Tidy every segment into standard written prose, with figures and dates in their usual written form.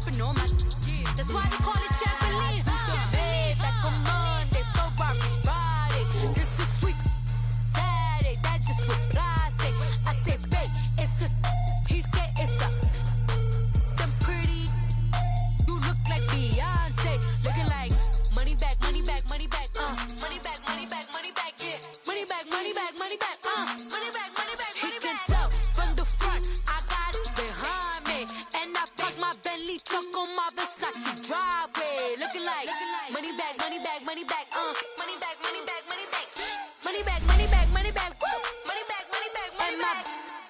jumping on my. That's why they call it trampoline. Hey, back on Monday, throw rock Friday. This is sweet Saturday, that's just with plastic. I say, babe, it's a. He said it's a. Them pretty. You look like Beyonce, looking like money back, money back, money back, money back, money back, money back, yeah, money back, money back, money back, money back, money back. He can tell from the front, I got it behind me, and I park my Bentley truck on my Versace driveway, looking like money back, money back, money back, money back, money back, money back, money back, money back, money back, woo, money back, money back, money back.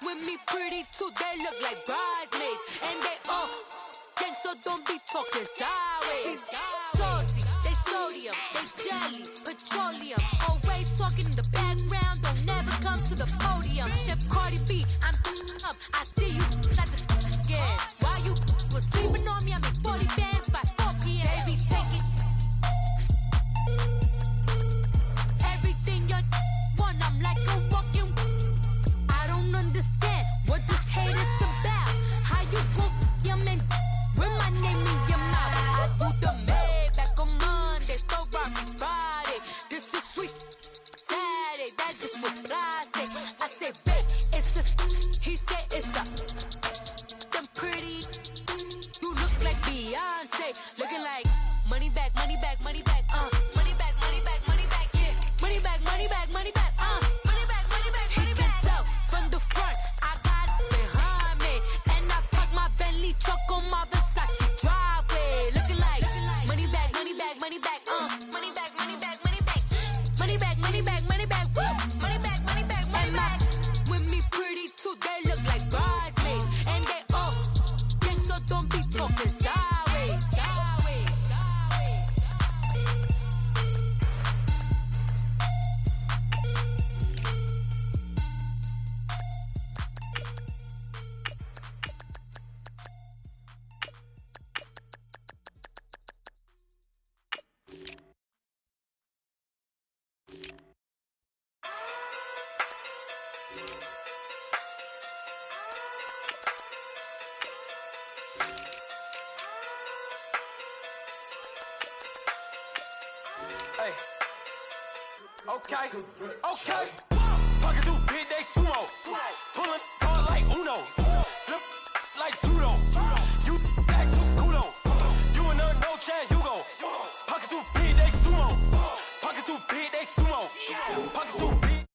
With me pretty too, they look like bridesmaids, and they all. So don't be talking sideways. Salty, they sodium, they jelly, petroleum. Always talking in the background, don't never come to the podium. Chef Cardi B, I'm up. I see you at the again. While you was sleeping on me, I make 40 bands by 4 p.m. Baby, take it. Everything you want, I'm like a walking. I don't understand what this hate is about. How you walk your man. With my name in your mouth, I do the Maybach on Monday, throw rock Friday. This is sweet Saturday, that's just with plastic. I say, babe, it's a. He said it's a. Them pretty. You look like Beyonce, looking like money back, money back, money back, money back, money back, money back, yeah, money back, money back, money back, money back, money back. He can tell from the front, I got it behind me, and I park my Bentley truck on my Versace driveway, looking like money back, money back, money back, money back, money back, money back, money back, money back, money back, woo, money back, money back, money back. With me pretty too, they look like bridesmaids, and they all gang, so don't be talking sideways, sideways, sideways. Hey, okay, okay. Pocket too big, they sumo. Pulling card like Uno. Flip like judo. You back to kudo. You and her, no chance, you go. Pocket too big, they sumo. Pocket too big, they sumo. Pocket too big.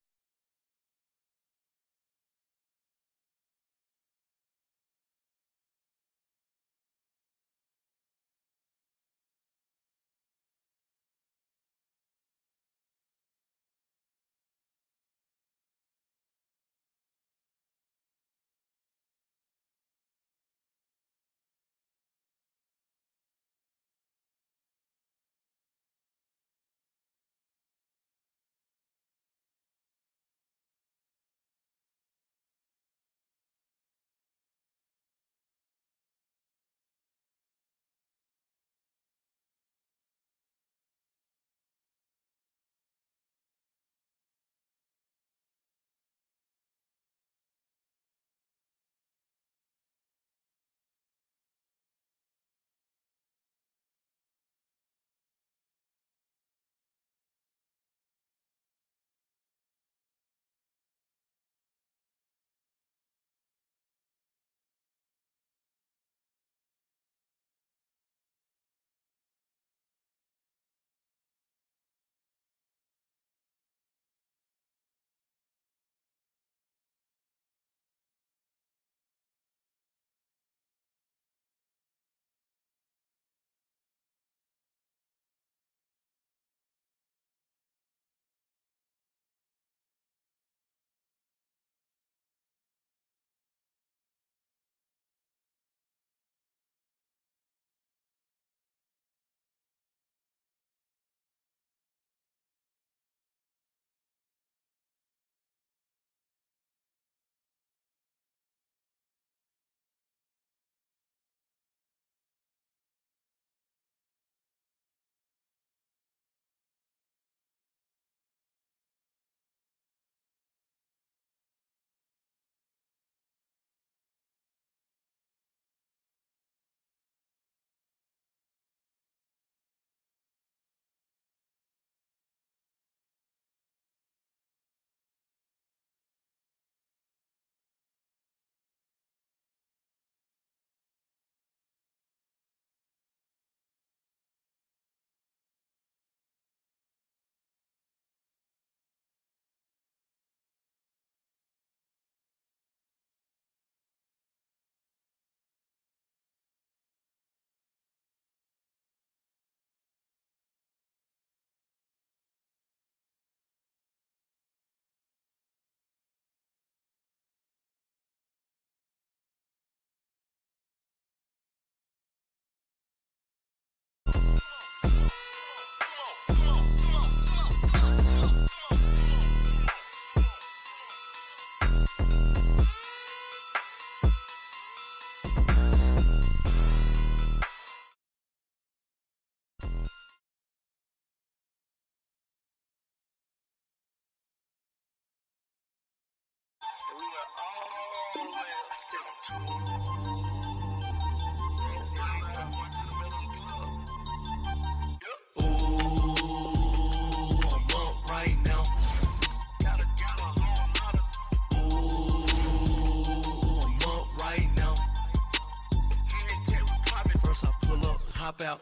Hop out,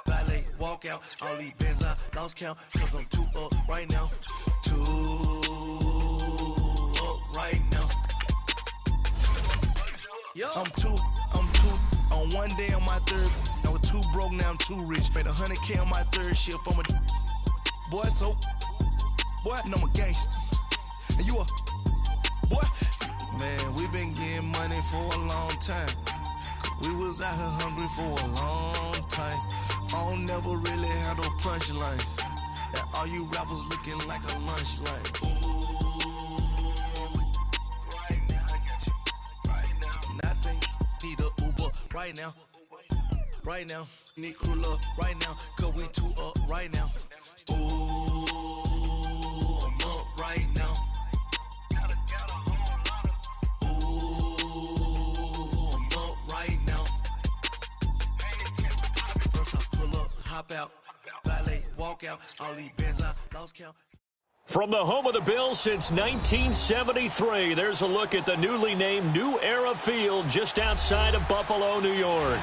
valet, walk out, all these bands I lost count, cause I'm too up right now, too up right now. I'm two, on one day on my third, I was too broke, now I'm too rich, made 100K on my third shift, I'm a boy, so, boy, and I'm a gangster, and you a, boy, man, we been getting money for a long time. We was out here hungry for a long time. I don't never really have no punchlines. And all you rappers looking like a lunch line. Right now, I got you. Right now. Nothing. Need a Uber right now. Right now. Need crew up right now. Cause we too up right now. Ooh, I'm up right now. Hop out, valet, walk out, all these bands I lost count. From the home of the Bills since 1973, there's a look at the newly named New Era Field just outside of Buffalo, New York.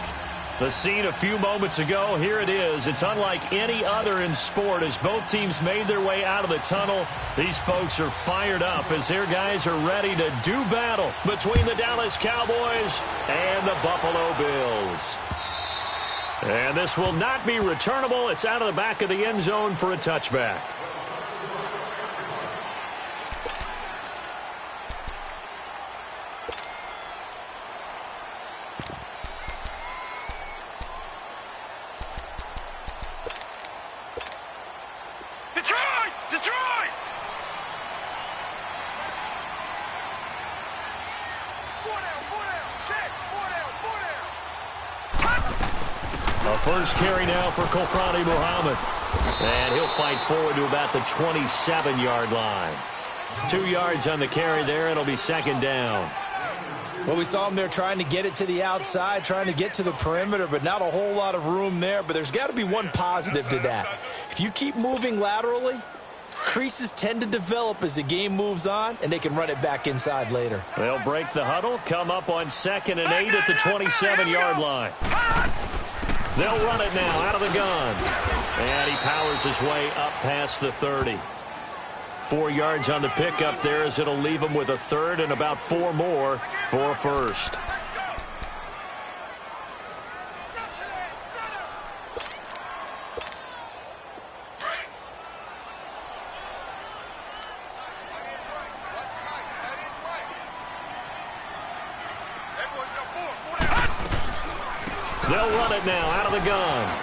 The scene a few moments ago, here it is. It's unlike any other in sport as both teams made their way out of the tunnel. These folks are fired up as their guys are ready to do battle between the Dallas Cowboys and the Buffalo Bills. And this will not be returnable. It's out of the back of the end zone for a touchback. Detroit! Detroit! Four down, check, four down. A first carry now for Kofrani Muhammad. And he'll fight forward to about the 27-yard line. 2 yards on the carry there. It'll be second down. Well, we saw him there trying to get it to the outside, trying to get to the perimeter, but not a whole lot of room there. But there's got to be one positive to that. If you keep moving laterally, creases tend to develop as the game moves on, and they can run it back inside later. They'll break the huddle, come up on 2nd and 8 at the 27-yard line. They'll run it now out of the gun. And he powers his way up past the 30. 4 yards on the pickup there as it'll leave him with a third and about 4 more for a first. They'll run it now out of the gun.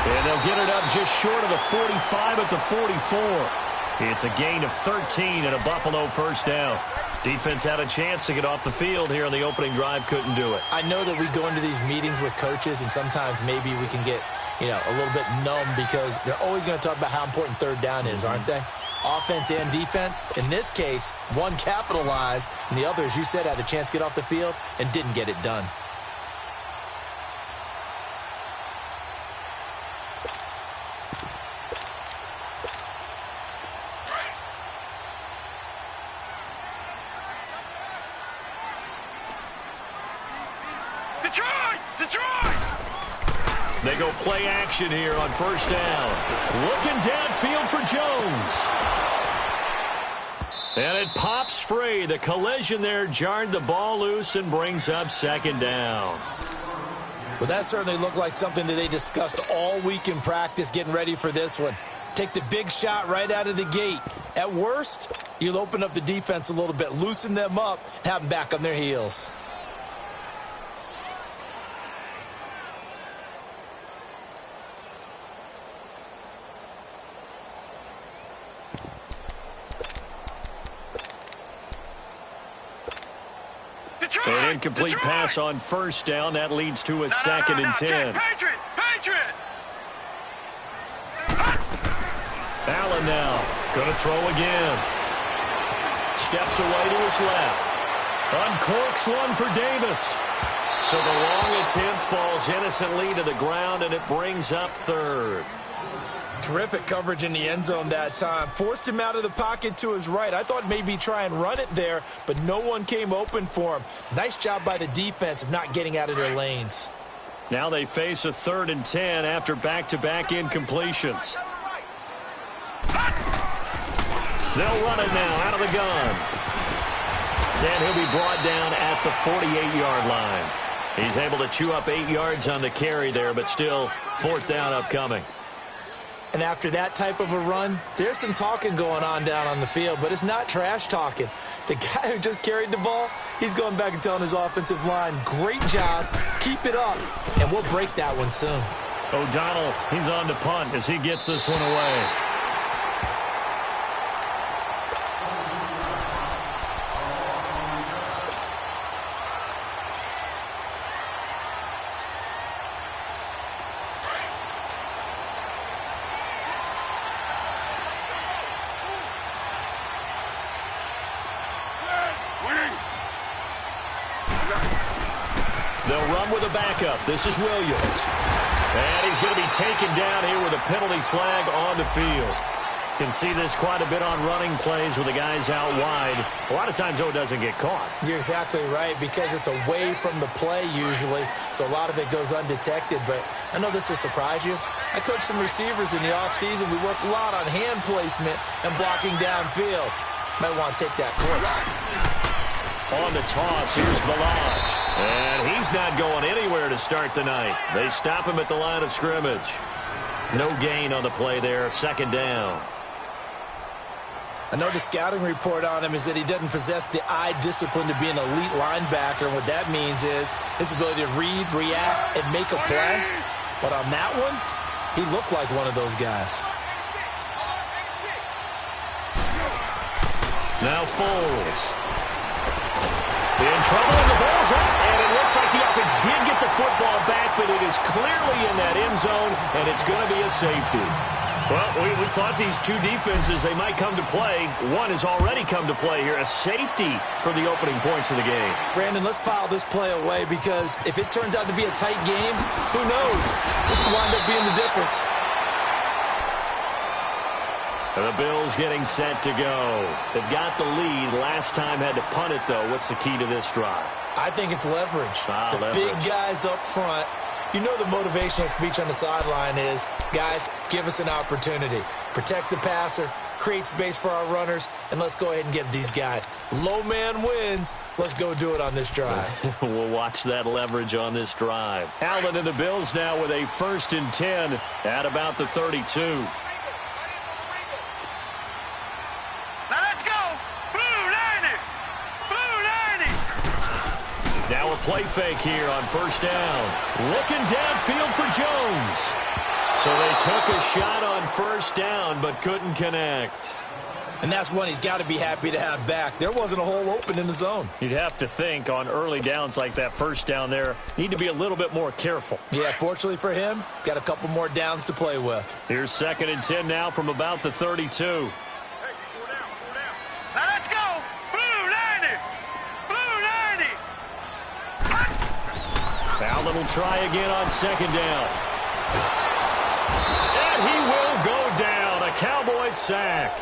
And they'll get it up just short of the 45 at the 44. It's a gain of 13 and a Buffalo first down. Defense had a chance to get off the field here on the opening drive, couldn't do it. I know that we go into these meetings with coaches, and sometimes maybe we can get, a little bit numb because they're always going to talk about how important third down is, aren't they? Offense and defense. In this case, one capitalized, and the other, as you said, had a chance to get off the field and didn't get it done. They go play action here on first down. Looking downfield for Jones. And it pops free. The collision there jarred the ball loose and brings up second down. Well, that certainly looked like something that they discussed all week in practice getting ready for this one. Take the big shot right out of the gate. At worst, you'll open up the defense a little bit, loosen them up, and have them back on their heels. An incomplete pass on first down. That leads to a second and 10. Patriot! Allen now going to throw again. steps away to his left. Uncorks one for Davis. So the long attempt falls innocently to the ground, and it brings up third. Terrific coverage in the end zone that time. Forced him out of the pocket to his right. I thought maybe try and run it there, but no one came open for him. Nice job by the defense of not getting out of their lanes. Now they face a 3rd and 10 after back-to-back incompletions. They'll run it now out of the gun. And he'll be brought down at the 48-yard line. He's able to chew up 8 yards on the carry there, but still 4th down upcoming. And after that type of a run, there's some talking going on down on the field, but it's not trash talking. The guy who just carried the ball, he's going back and telling his offensive line, great job, keep it up, and we'll break that one soon. O'Donnell, he's on to punt as he gets this one away. They'll run with a backup. This is Williams. And he's going to be taken down here with a penalty flag on the field. Can see this quite a bit on running plays with the guys out wide. A lot of times, though, it doesn't get caught. You're exactly right, because it's away from the play usually, so a lot of it goes undetected. But I know this will surprise you. I coached some receivers in the offseason. We work a lot on hand placement and blocking downfield. Might want to take that course. On the toss, here's Balaj. And he's not going anywhere to start the night. They stop him at the line of scrimmage. No gain on the play there, 2nd down. I know the scouting report on him is that he doesn't possess the eye discipline to be an elite linebacker, and what that means is his ability to read, react, and make a play. But on that one, he looked like one of those guys. Now Foles. In trouble, and the ball's up, and it looks like the offense did get the football back, but it is clearly in that end zone, and it's going to be a safety. Well, we thought these two defenses, they might come to play. One has already come to play here, a safety for the opening points of the game. Brandon, let's file this play away, because if it turns out to be a tight game, who knows? This could wind up being the difference. The Bills getting set to go. They've got the lead. Last time had to punt it, though. What's the key to this drive? I think it's leverage. The big guys up front. You know the motivational speech on the sideline is, guys, give us an opportunity. Protect the passer, create space for our runners, and let's go ahead and get these guys. Low man wins. Let's go do it on this drive. We'll watch that leverage on this drive. Allen and the Bills now with a 1st and 10 at about the 32. Now a play fake here on 1st down. Looking downfield for Jones. So they took a shot on 1st down, but couldn't connect. And that's one he's got to be happy to have back. There wasn't a hole open in the zone. You'd have to think on early downs like that 1st down there, need to be a little bit more careful. Yeah, fortunately for him, got a couple more downs to play with. Here's 2nd and 10 now from about the 32. Allen will try again on 2nd down. And he will go down. A Cowboys sack.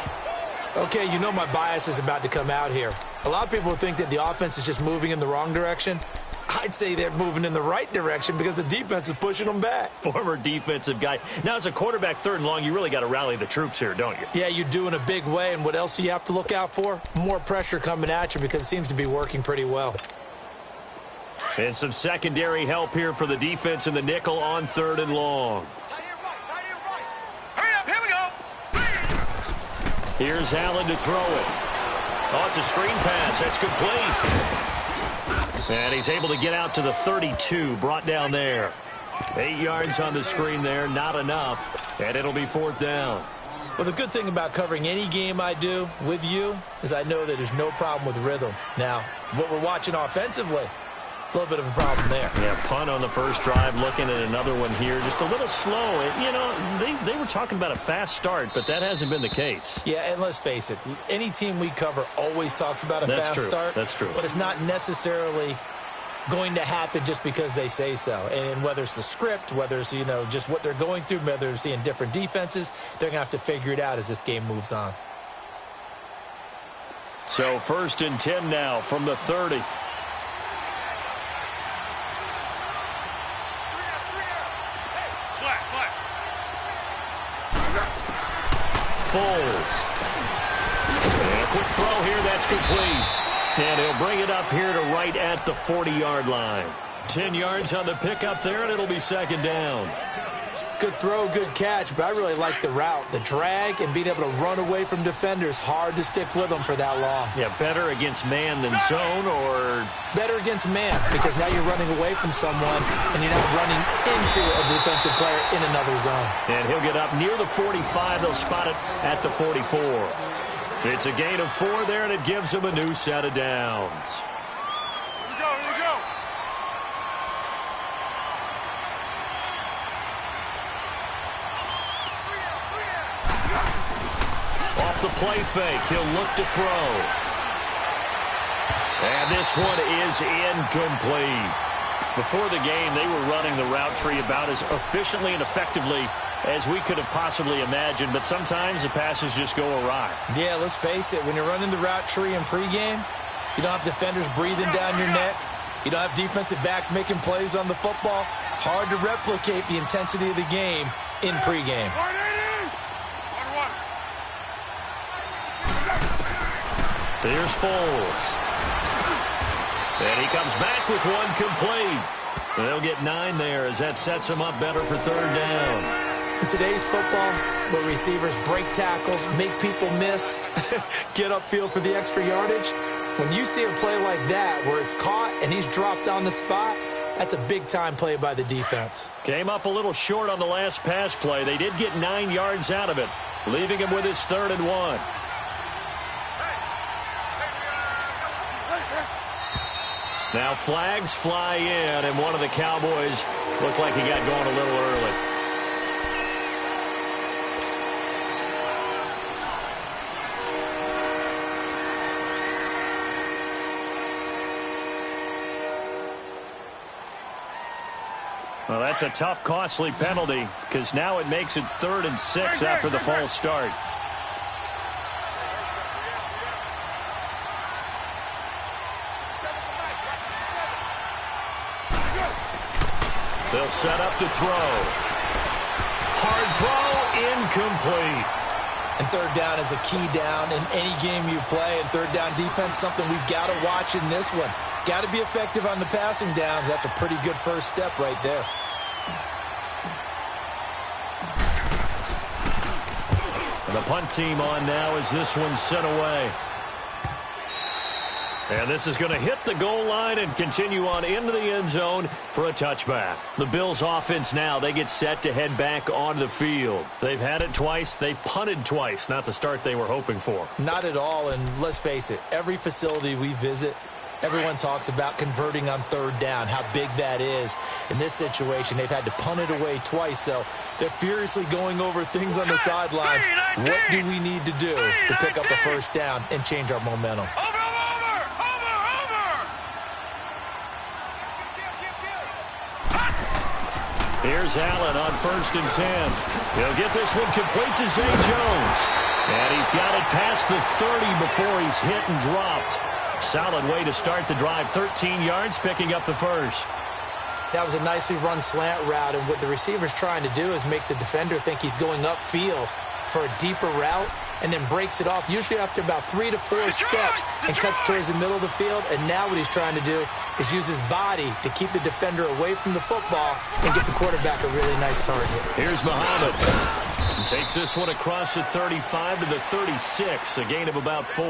Okay, you know my bias is about to come out here. A lot of people think that the offense is just moving in the wrong direction. I'd say they're moving in the right direction because the defense is pushing them back. Former defensive guy. Now, as a quarterback 3rd and long, you really got to rally the troops here, don't you? Yeah, you do in a big way. And what else do you have to look out for? More pressure coming at you because it seems to be working pretty well. And some secondary help here for the defense in the nickel on 3rd and long. Hurry up, here we go. Here's Allen to throw it. Oh, it's a screen pass. That's complete. And he's able to get out to the 32, brought down there. 8 yards on the screen there, not enough. And it'll be 4th down. Well, the good thing about covering any game I do with you is I know that there's no problem with rhythm. Now, what we're watching offensively, a little bit of a problem there. Yeah, punt on the first drive, looking at another one here. Just a little slow. You know, they were talking about a fast start, but that hasn't been the case. Yeah, and let's face it, any team we cover always talks about a fast start. That's true. But it's not necessarily going to happen just because they say so. And whether it's the script, whether it's, you know, just what they're going through, whether they're seeing different defenses, they're going to have to figure it out as this game moves on. So 1st and 10 now from the 30. Foles. And a quick throw here, that's complete. And he'll bring it up here to right at the 40-yard line. 10 yards on the pickup there, and it'll be 2nd down. Good throw, good catch, but I really like the route. The drag and being able to run away from defenders, hard to stick with them for that long. Yeah, better against man than zone, or? Better against man, because now you're running away from someone and you're not running into a defensive player in another zone. And he'll get up near the 45. They'll spot it at the 44. It's a gain of 4 there, and it gives them a new set of downs. Here we go. Off the play fake, he'll look to throw. And this one is incomplete. Before the game, they were running the route tree about as efficiently and effectively as we could have possibly imagined, but sometimes the passes just go awry. Yeah, let's face it, when you're running the route tree in pregame, you don't have defenders breathing down your neck. You don't have defensive backs making plays on the football. Hard to replicate the intensity of the game in pregame. There's Foles. And he comes back with one complete. They'll get 9 there as that sets him up better for 3rd down. In today's football, where receivers break tackles, make people miss, get upfield for the extra yardage, when you see a play like that where it's caught and he's dropped on the spot, that's a big-time play by the defense. Came up a little short on the last pass play. They did get 9 yards out of it, leaving him with his 3rd and 1. Now flags fly in, and one of the Cowboys looked like he got going a little early. Well, that's a tough, costly penalty, because now it makes it 3rd and 6 after the false start. They'll set up to throw. Hard throw, incomplete. And 3rd down is a key down in any game you play. And 3rd down defense, something we've got to watch in this one. Got to be effective on the passing downs. That's a pretty good first step right there. And the punt team on now as this one's sent away. And this is going to hit the goal line and continue on into the end zone for a touchback. The Bills offense now, they get set to head back onto the field. They've had it twice. They've punted twice. Not the start they were hoping for. Not at all, and let's face it, every facility we visit, everyone talks about converting on 3rd down, how big that is. In this situation, they've had to punt it away twice, so they're furiously going over things on the sidelines. What do we need to do to pick up a 1st down and change our momentum? Here's Allen on 1st and 10. He'll get this one complete to Zay Jones. And he's got it past the 30 before he's hit and dropped. Solid way to start the drive. 13 yards, picking up the 1st. That was a nicely run slant route, and what the receiver's trying to do is make the defender think he's going upfield for a deeper route, and then breaks it off, usually after about 3 to 4 steps, and cuts towards the middle of the field. And now what he's trying to do is use his body to keep the defender away from the football and get the quarterback a really nice target. Here's Muhammad. He takes this one across the 35 to the 36, a gain of about 4.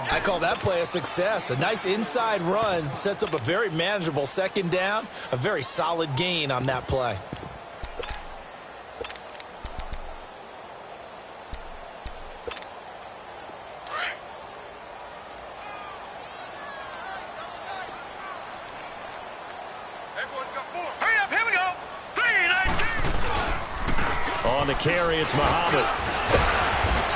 I call that play a success. A nice inside run sets up a very manageable 2nd down, a very solid gain on that play. Hurry up, here we go. 3, 19. On the carry, it's Muhammad.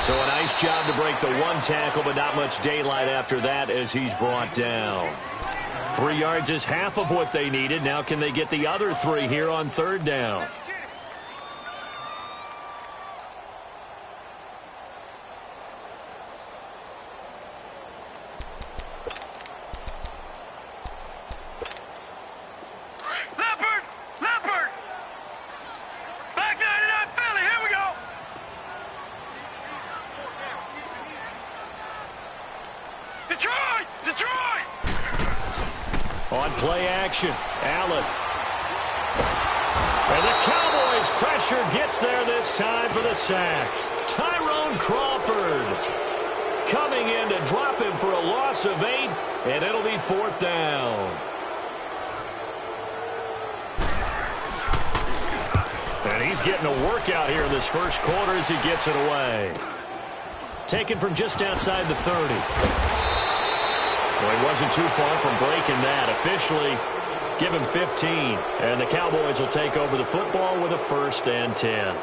So a nice job to break the one tackle, but not much daylight after that as he's brought down. 3 yards is half of what they needed. Now can they get the other 3 here on third down? On play action, Allen. And the Cowboys pressure gets there this time for the sack. Tyrone Crawford coming in to drop him for a loss of 8, and it'll be 4th down. And he's getting a workout here in this first quarter as he gets it away. Taken from just outside the 30. Well, he wasn't too far from breaking that. Officially, give him 15. And the Cowboys will take over the football with a 1st and 10.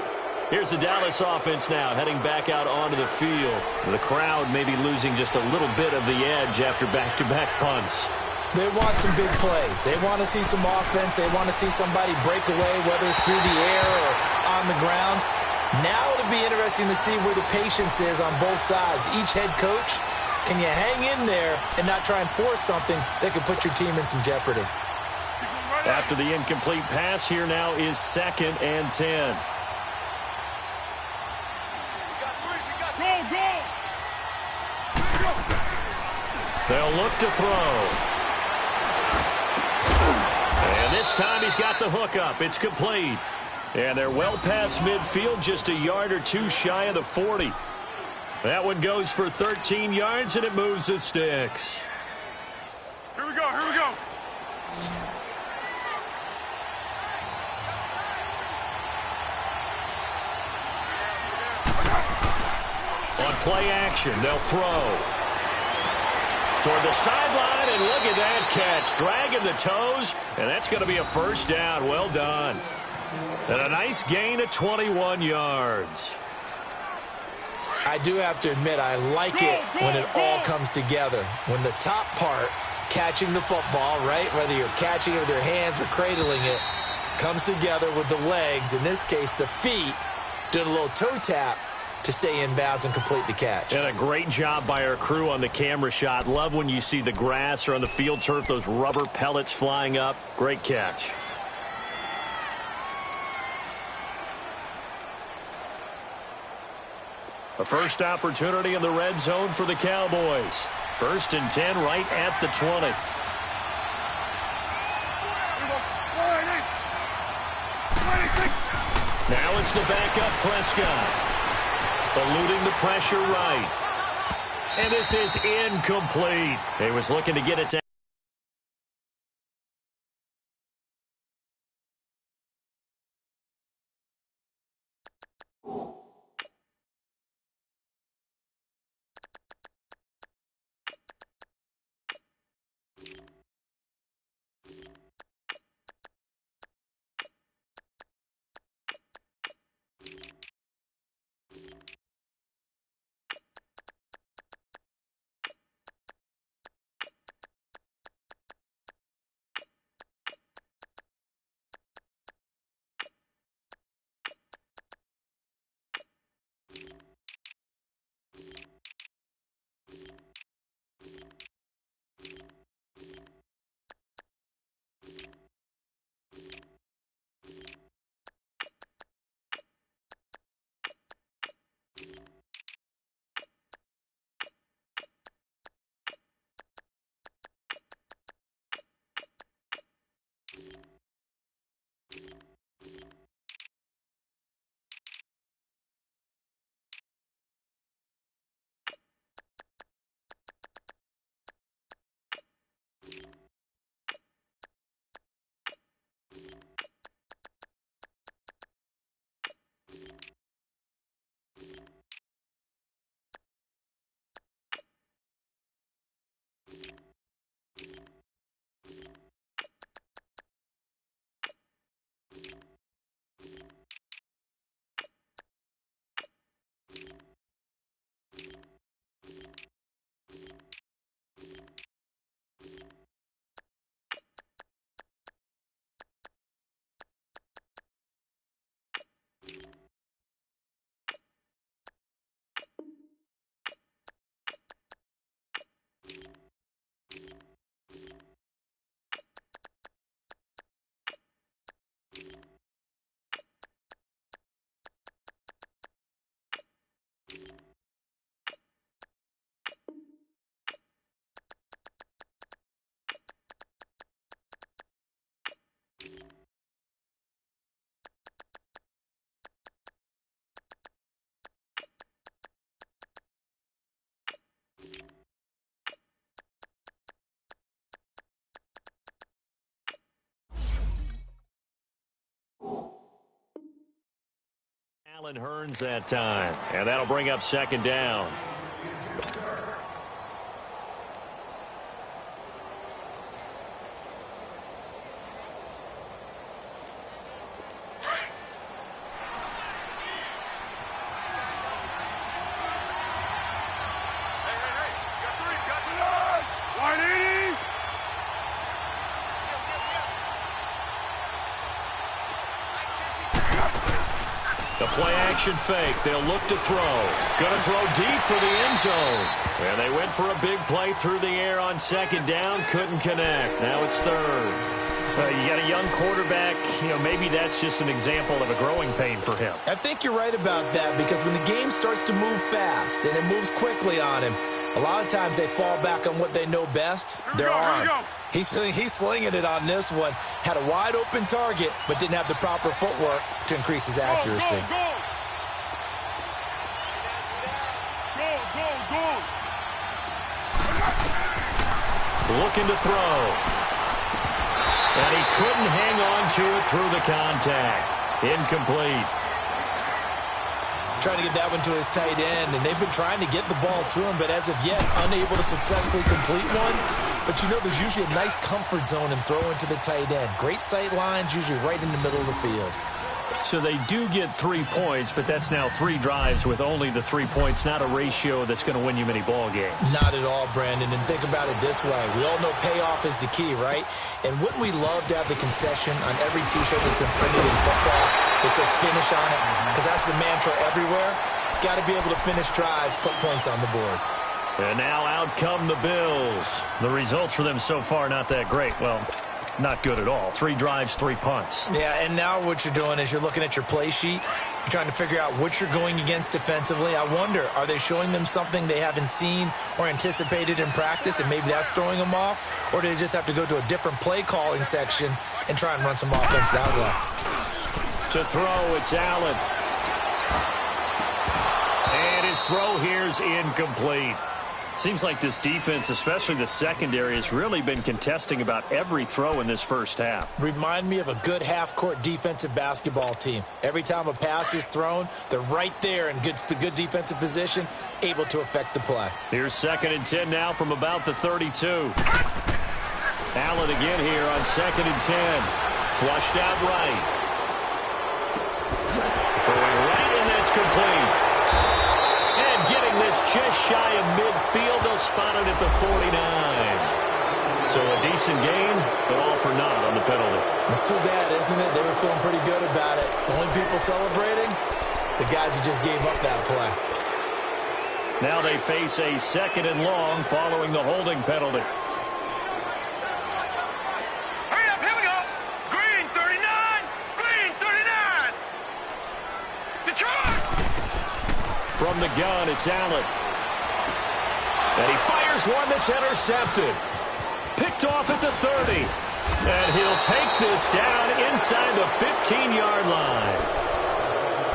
Here's the Dallas offense now, heading back out onto the field. The crowd may be losing just a little bit of the edge after back-to-back punts. They want some big plays. They want to see some offense. They want to see somebody break away, whether it's through the air or on the ground. Now it'll be interesting to see where the patience is on both sides. Each head coach, can you hang in there and not try and force something that could put your team in some jeopardy? After the incomplete pass, here now is 2nd and 10. They'll look to throw. And this time he's got the hook up. It's complete. And they're well past midfield, just a yard or 2 shy of the 40. That one goes for 13 yards, and it moves the sticks. Here we go, here we go. On play action, they'll throw. Toward the sideline, and look at that catch. Dragging the toes, and that's going to be a 1st down. Well done. And a nice gain of 21 yards. I do have to admit, I like it when it all comes together. When the top part, catching the football, right, whether you're catching it with your hands or cradling it, comes together with the legs, in this case the feet, doing a little toe tap to stay in bounds and complete the catch. And a great job by our crew on the camera shot. Love when you see the grass or on the field turf, those rubber pellets flying up. Great catch. A first opportunity in the red zone for the Cowboys. 1st and 10 right at the 20. Now it's the backup Prescott. Eluding the pressure right. And this is incomplete. He was looking to get it down. Allen Hearns that time, and that'll bring up second down. The play-action fake. They'll look to throw. Going to throw deep for the end zone. And they went for a big play through the air on second down. Couldn't connect. Now it's third. You got a young quarterback. Maybe that's just an example of a growing pain for him. I think you're right about that, because when the game starts to move fast and it moves quickly on him, a lot of times they fall back on what they know best, their arm. He's slinging it on this one. Had a wide-open target, but didn't have the proper footwork to increase his accuracy. Looking to throw. And he couldn't hang on to it through the contact. Incomplete. Trying to get that one to his tight end, and they've been trying to get the ball to him, but as of yet, unable to successfully complete one. But there's usually a nice comfort zone in throwing to the tight end. Great sight lines, usually right in the middle of the field. So they do get 3 points, but that's now 3 drives with only the 3 points, not a ratio that's going to win you many ball games. Not at all, Brandon. And think about it this way. We all know payoff is the key, right? And wouldn't we love to have the concession on every T-shirt that's been printed in football that says finish on it? Because that's the mantra everywhere. Got to be able to finish drives, put points on the board. And now out come the Bills. The results for them so far not that great. Well, not good at all. 3 drives, 3 punts. Yeah, and now what you're doing is you're looking at your play sheet. You're trying to figure out what you're going against defensively. I wonder, are they showing them something they haven't seen or anticipated in practice, and maybe that's throwing them off? Or do they just have to go to a different play calling section and try and run some offense that way? To throw, it's Allen. And his throw here's incomplete. Seems like this defense, especially the secondary, has really been contesting about every throw in this first half. Remind me of a good half-court defensive basketball team. Every time a pass is thrown, they're right there in good defensive position, able to affect the play. Here's 2nd and 10 now from about the 32. Allen again here on 2nd and 10. Flushed out right. Throwing right, and that's complete. Getting this just shy of midfield, they'll spot it at the 49. So a decent gain, but all for naught on the penalty. It's too bad, isn't it? They were feeling pretty good about it. The only people celebrating, the guys who just gave up that play. Now they face a 2nd and long following the holding penalty. Hurry up, here we go. Green 39, green 39. Detroit! From the gun, it's Allen. And he fires one that's intercepted. Picked off at the 30. And he'll take this down inside the 15-yard line.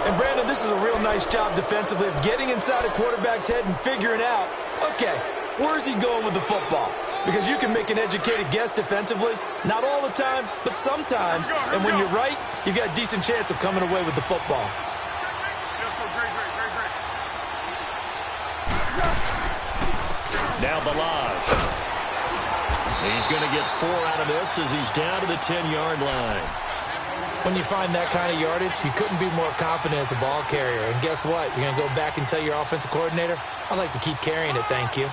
And, Brandon, this is a real nice job defensively of getting inside a quarterback's head and figuring out, okay, where's he going with the football? Because you can make an educated guess defensively. Not all the time, but sometimes. And when you're right, you've got a decent chance of coming away with the football. Now Balaj. He's going to get 4 out of this as he's down to the 10-yard line. When you find that kind of yardage, you couldn't be more confident as a ball carrier. And guess what? You're going to go back and tell your offensive coordinator, I'd like to keep carrying it, thank you.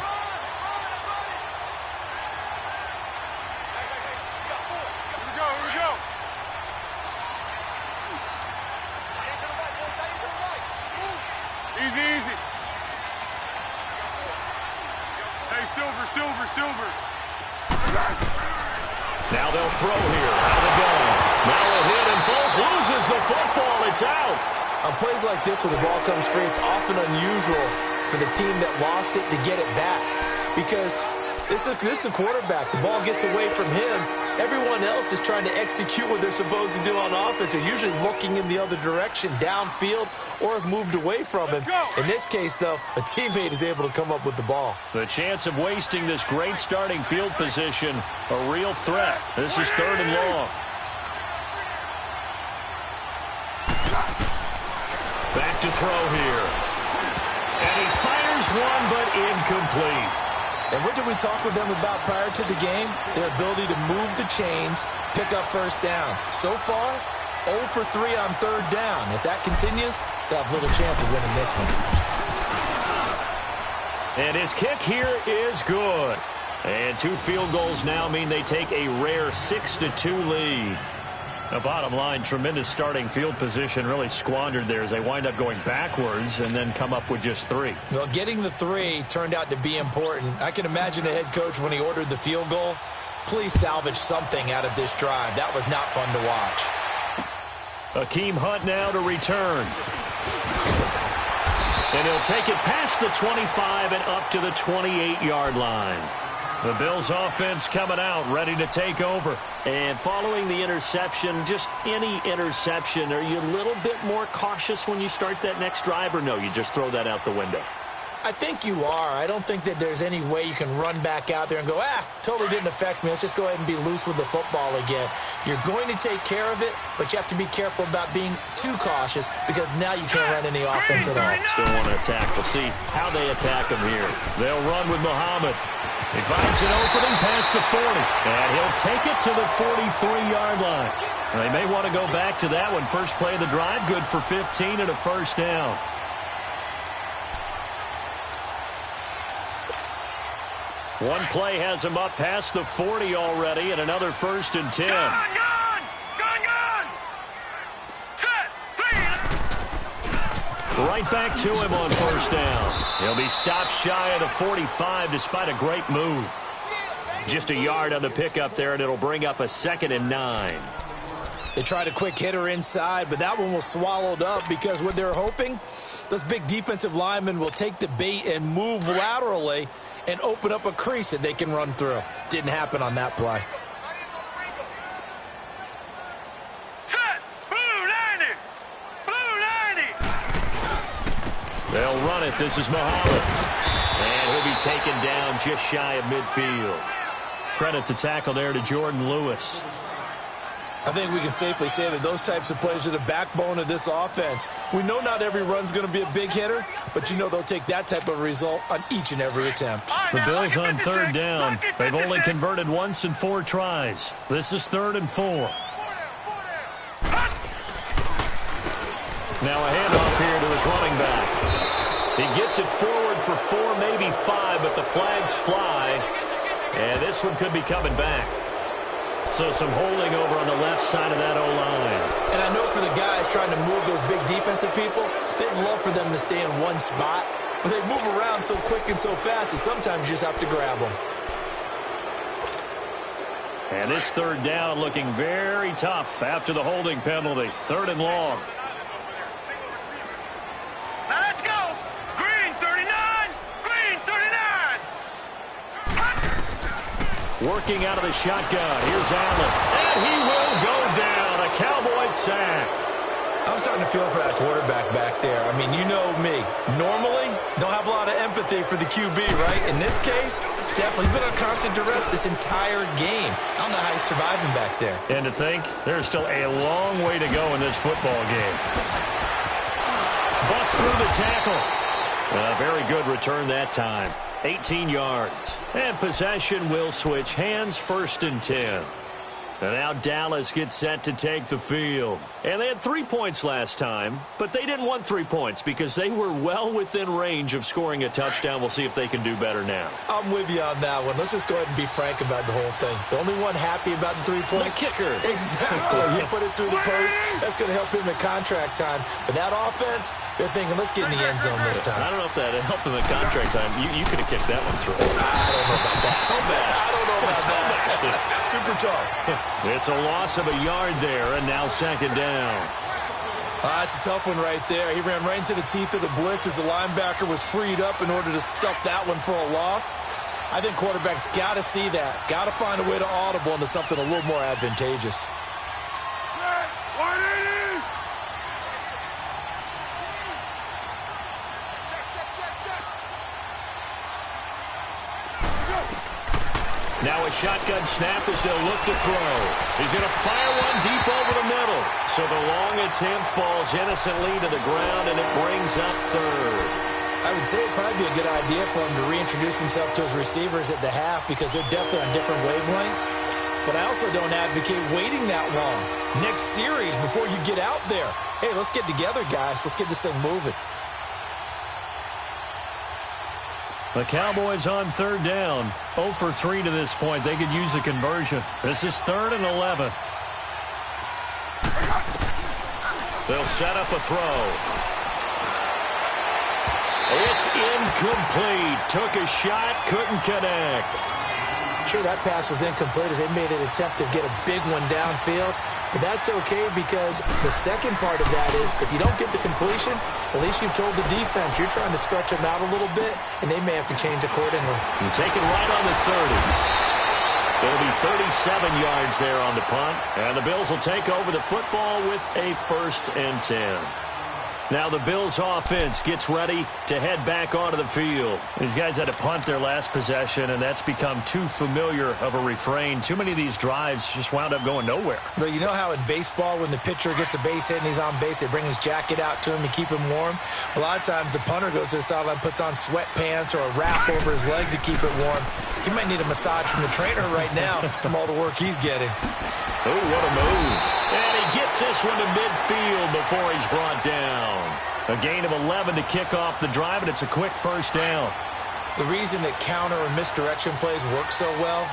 Silver. Now they'll throw here out of the gun. Now a hit, and Foles loses the football. It's out. On plays like this where the ball comes free, it's often unusual for the team that lost it to get it back. Because this is a quarterback. The ball gets away from him. Everyone else is trying to execute what they're supposed to do on offense. They're usually looking in the other direction, downfield, or have moved away from him. In this case, though, a teammate is able to come up with the ball. The chance of wasting this great starting field position, a real threat. This is 3rd and long. Back to throw here. And he fires one, but incomplete. And what did we talk with them about prior to the game? Their ability to move the chains, pick up first downs. So far, 0 for 3 on third down. If that continues, they'll have little chance of winning this one. And his kick here is good. And 2 field goals now mean they take a rare 6-2 lead. The bottom line, tremendous starting field position, really squandered there as they wind up going backwards and then come up with just 3. Well, getting the 3 turned out to be important. I can imagine the head coach when he ordered the field goal. Please salvage something out of this drive. That was not fun to watch. Akeem Hunt now to return. And he'll take it past the 25 and up to the 28-yard line. The Bills offense coming out, ready to take over. And following the interception, just any interception, are you a little bit more cautious when you start that next drive, or no, you just throw that out the window? I think you are. I don't think that there's any way you can run back out there and go, totally didn't affect me. Let's just go ahead and be loose with the football again. You're going to take care of it, but you have to be careful about being too cautious because now you can't run any offense at all. Still want to attack. We'll see how they attack him here. They'll run with Muhammad. He finds an opening past the 40, and he'll take it to the 43-yard line. They may want to go back to that one. First play of the drive, good for 15 and a first down. One play has him up past the 40 already, and another 1st and 10. Gun! Set! Right back to him on first down. He'll be stopped shy of the 45 despite a great move. Just a yard on the pickup there, and it'll bring up a 2nd and 9. They tried a quick hitter inside, but that one was swallowed up because what they're hoping, those big defensive linemen will take the bait and move laterally and open up a crease that they can run through. Didn't happen on that play. Set! Blue 90! Blue 90! They'll run it. This is Muhammad. And he'll be taken down just shy of midfield. Credit the tackle there to Jordan Lewis. I think we can safely say that those types of plays are the backbone of this offense. We know not every run's going to be a big hitter, but you know they'll take that type of result on each and every attempt. The Bills on third down. They've only converted once in 4 tries. This is 3rd and 4. Now a handoff here to his running back. He gets it forward for 4, maybe 5, but the flags fly. And this one could be coming back. So some holding over on the left side of that O-line. And I know for the guys trying to move those big defensive people, they'd love for them to stay in one spot. But they move around so quick and so fast that sometimes you just have to grab them. And this 3rd down looking very tough after the holding penalty. 3rd and long. Now let's go! Green 39! Green 39! Working out of the shotgun. Here's Allen. And he will go down. A Cowboys sack. I'm starting to feel for that quarterback back there. I mean, you know me. Normally, don't have a lot of empathy for the QB, right? In this case, definitely. He's been on constant duress this entire game. I don't know how he's surviving back there. And to think, there's still a long way to go in this football game. Bust through the tackle. Very good return that time. 18 yards. And possession will switch hands, 1st and 10. And now Dallas gets set to take the field. And they had 3 points last time, but they didn't want 3 points because they were well within range of scoring a touchdown. We'll see if they can do better now. I'm with you on that one. Let's just go ahead and be frank about the whole thing. The only one happy about the 3-point? The kicker. Exactly. He put it through the post. That's going to help him in contract time. But that offense, they're thinking, let's get in the end zone this time. I don't know if that helped him in contract time. You could have kicked that one through. I don't know about that. I don't know about that. Super tall. It's a loss of a yard there, and now 2nd down. That's a tough one right there. He ran right into the teeth of the blitz as the linebacker was freed up in order to stuff that one for a loss. I think quarterbacks got to see that. Got to find a way to audible into something a little more advantageous. Now a shotgun snap as they'll look to throw. He's going to fire one deep over the middle. So the long attempt falls innocently to the ground, and it brings up third. I would say it'd probably be a good idea for him to reintroduce himself to his receivers at the half because they're definitely on different wavelengths. But I also don't advocate waiting that long. Next series before you get out there. Hey, let's get together, guys. Let's get this thing moving. The Cowboys on third down. 0 for 3 to this point. They could use a conversion. This is 3rd and 11. They'll set up a throw. It's incomplete. Took a shot, couldn't connect. Sure, that pass was incomplete as they made an attempt to get a big one downfield. But that's okay because the second part of that is if you don't get the completion, at least you've told the defense you're trying to stretch them out a little bit, and they may have to change accordingly. And take it right on the 30. It'll be 37 yards there on the punt, and the Bills will take over the football with a 1st and 10. Now the Bills offense gets ready to head back onto the field. These guys had to punt their last possession, and that's become too familiar of a refrain. Too many of these drives just wound up going nowhere. But you know how in baseball when the pitcher gets a base hit and he's on base, they bring his jacket out to him to keep him warm? A lot of times the punter goes to the sideline, puts on sweatpants or a wrap over his leg to keep it warm. He might need a massage from the trainer right now from all the work he's getting. Oh, what a move. And he gets this one to midfield before he's brought down. A gain of 11 to kick off the drive, and it's a quick 1st down. The reason that counter and misdirection plays work so well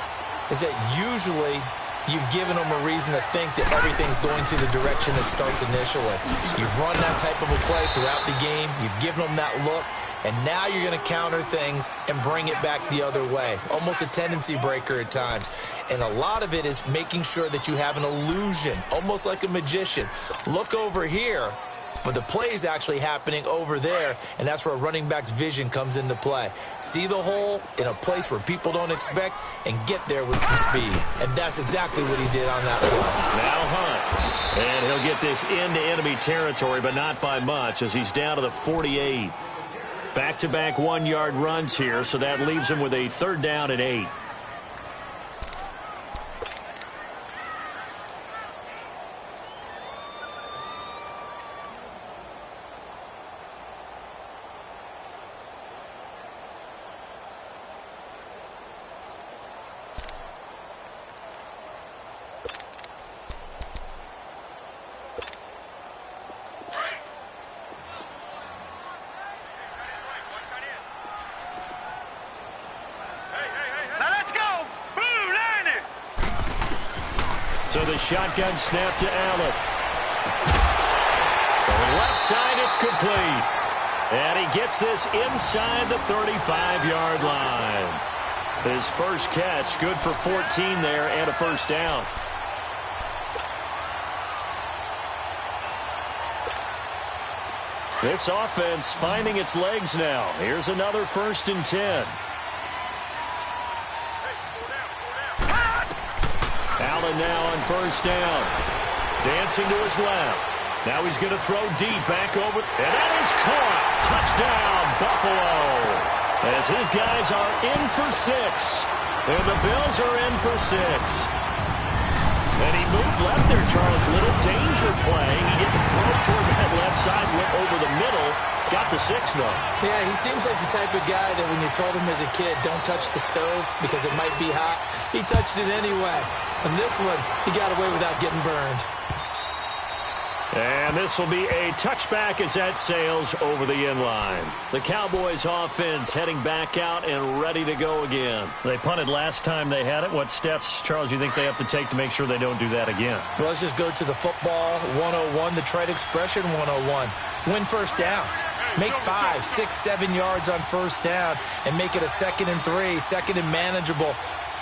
is that usually you've given them a reason to think that everything's going to the direction it starts initially. You've run that type of a play throughout the game. You've given them that look. And now you're going to counter things and bring it back the other way. Almost a tendency breaker at times. And a lot of it is making sure that you have an illusion, almost like a magician. Look over here, but the play is actually happening over there, and that's where a running back's vision comes into play. See the hole in a place where people don't expect and get there with some speed. And that's exactly what he did on that play. Now Hunt. And he'll get this into enemy territory, but not by much as he's down to the 48. Back-to-back 1-yard runs here, so that leaves him with a 3rd down and 8. So the shotgun snap to Allen. From the left side, it's complete. And he gets this inside the 35-yard line. His first catch, good for 14 there and a 1st down. This offense finding its legs now. Here's another 1st and 10. Allen now on 1st down. Dancing to his left. Now he's going to throw deep back over. And that is caught. Touchdown, Buffalo. As his guys are in for 6. And the Bills are in for 6. And he moved left there, Charles. Little danger play. He didn't throw toward that left side. Went over the middle. Got the 6, though. Yeah, he seems like the type of guy that when you told him as a kid, don't touch the stove because it might be hot, he touched it anyway. And this one, he got away without getting burned. And this will be a touchback as that sails over the end line. The Cowboys offense heading back out and ready to go again. They punted last time they had it. What steps, Charles, you think they have to take to make sure they don't do that again? Well, let's just go to the football 101, the trade expression 101. Win 1st down. Make 5, 6, 7 yards on 1st down and make it a 2nd and 3, 2nd and manageable.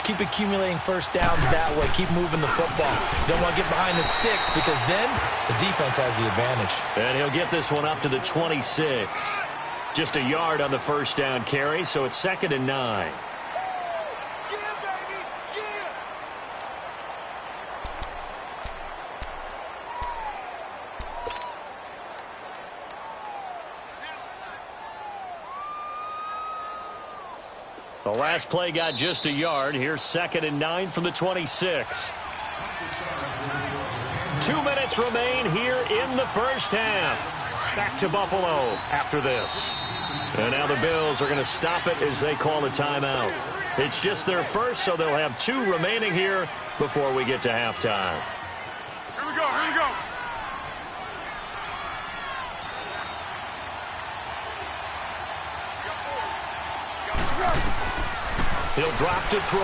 Keep accumulating 1st downs that way. Keep moving the football. You don't want to get behind the sticks because then the defense has the advantage. And he'll get this one up to the 26. Just a yard on the 1st down carry, so it's 2nd and 9. The last play got just a yard. Here's 2nd and 9 from the 26. 2 minutes remain here in the first half. Back to Buffalo after this. And now the Bills are going to stop it as they call a timeout. It's just their first, so they'll have 2 remaining here before we get to halftime. Here we go, here we go. He'll drop to throw.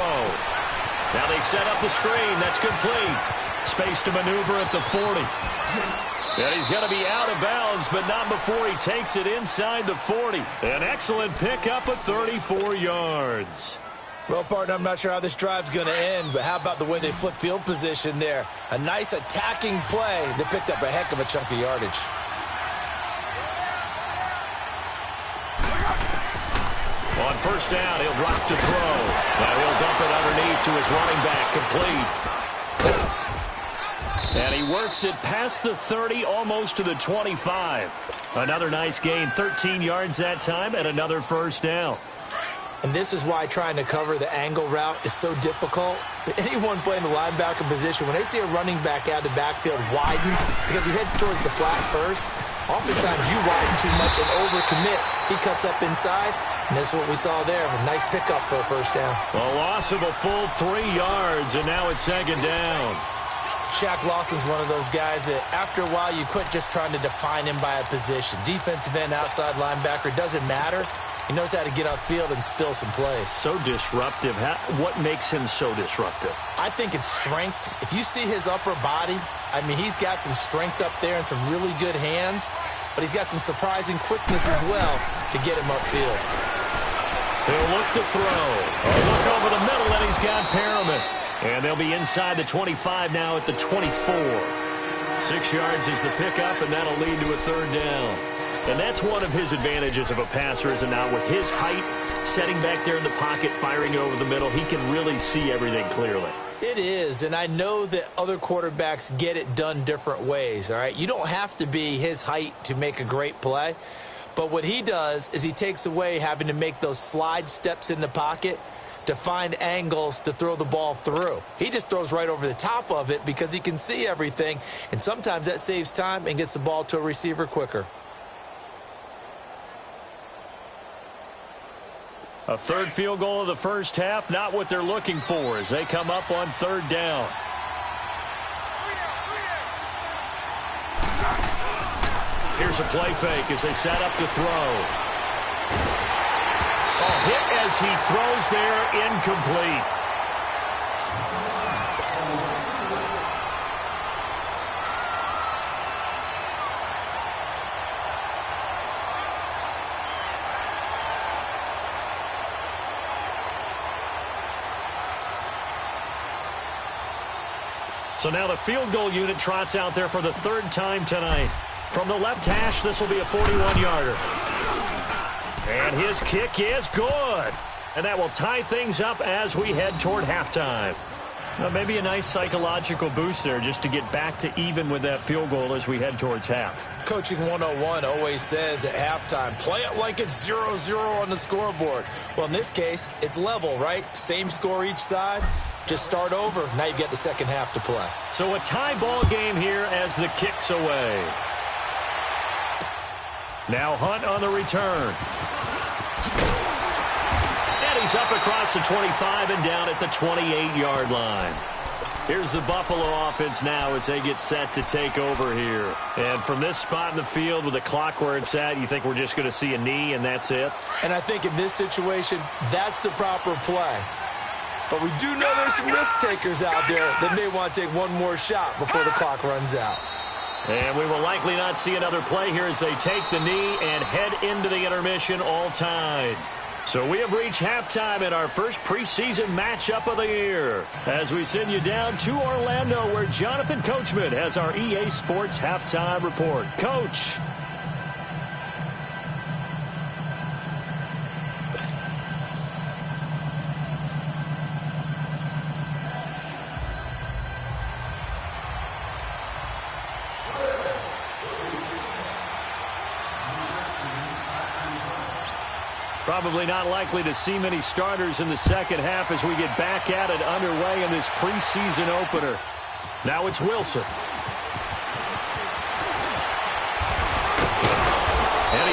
Now they set up the screen. That's complete. Space to maneuver at the 40. And he's going to be out of bounds, but not before he takes it inside the 40. An excellent pickup of 34 yards. Well, partner, I'm not sure how this drive's going to end, but how about the way they flip field position there? A nice attacking play that picked up a heck of a chunk of yardage. On first down, he'll drop to throw. Now he'll dump it underneath to his running back, complete. And he works it past the 30, almost to the 25. Another nice gain, 13 yards that time, and another first down. And this is why trying to cover the angle route is so difficult. Anyone playing the linebacker position, when they see a running back out of the backfield widen, because he heads towards the flat first, oftentimes you widen too much and overcommit. He cuts up inside, and that's what we saw there. A nice pickup for a first down. A loss of a full 3 yards, and now it's second down. Shaq Lawson's one of those guys that after a while you quit just trying to define him by a position. Defensive end, outside linebacker, doesn't matter. He knows how to get upfield and spill some plays. So disruptive. What makes him so disruptive? I think it's strength. If you see his upper body, I mean, he's got some strength up there and some really good hands, but he's got some surprising quickness as well to get him upfield. He'll look to throw. A look over the middle, and he's got Perriman. And they'll be inside the 25 now at the 24. 6 yards is the pickup, and that'll lead to a third down. And that's one of his advantages of a passer, is now with his height, setting back there in the pocket, firing over the middle, he can really see everything clearly. It is, and I know that other quarterbacks get it done different ways, all right? You don't have to be his height to make a great play, but what he does is he takes away having to make those slide steps in the pocket to find angles to throw the ball through. He just throws right over the top of it because he can see everything, and sometimes that saves time and gets the ball to a receiver quicker. A third field goal of the first half, not what they're looking for as they come up on third down. Here's a play fake as they set up to throw. A hit as he throws there, incomplete. So now the field goal unit trots out there for the third time tonight. From the left hash, this will be a 41-yarder. And his kick is good. And that will tie things up as we head toward halftime. Well, maybe a nice psychological boost there just to get back to even with that field goal as we head towards half. Coaching 101 always says at halftime, play it like it's 0-0 on the scoreboard. Well, in this case, it's level, right? Same score each side. Just start over. Now you get the second half to play. So a tie ball game here as the kick's away. Now Hunt on the return. And he's up across the 25 and down at the 28-yard line. Here's the Buffalo offense now as they get set to take over here. And from this spot in the field with the clock where it's at, you think we're just going to see a knee and that's it? And I think in this situation, that's the proper play. But we do know there's some risk takers out there that may want to take one more shot before the clock runs out. And we will likely not see another play here as they take the knee and head into the intermission all tied. So we have reached halftime in our first preseason matchup of the year as we send you down to Orlando where Jonathan Coachman has our EA Sports halftime report. Coach. Probably not likely to see many starters in the second half as we get back at it underway in this preseason opener. Now it's Wilson.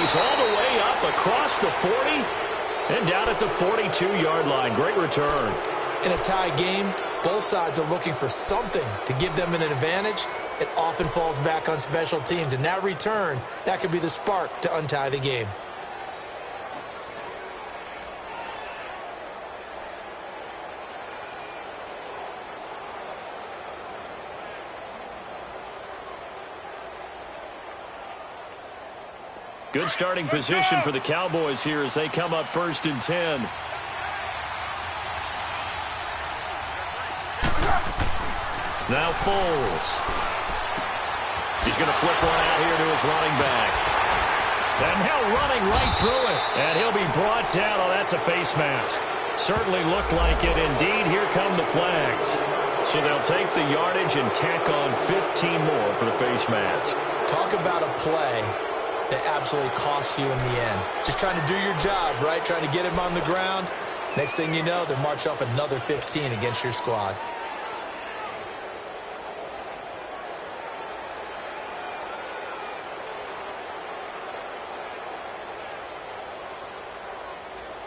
goes all the way up across the 40 and down at the 42-yard line. Great return. In a tie game, both sides are looking for something to give them an advantage. It often falls back on special teams, and that return, that could be the spark to untie the game. Good starting position for the Cowboys here as they come up 1st and 10. Now Foles. He's going to flip one out here to his running back. And now running right through it. And he'll be brought down. Oh, that's a face mask. Certainly looked like it. Indeed, here come the flags. So they'll take the yardage and tack on 15 more for the face mask. Talk about a play that absolutely costs you in the end. Just trying to do your job, right? Trying to get him on the ground. Next thing you know, they'll march off another 15 against your squad.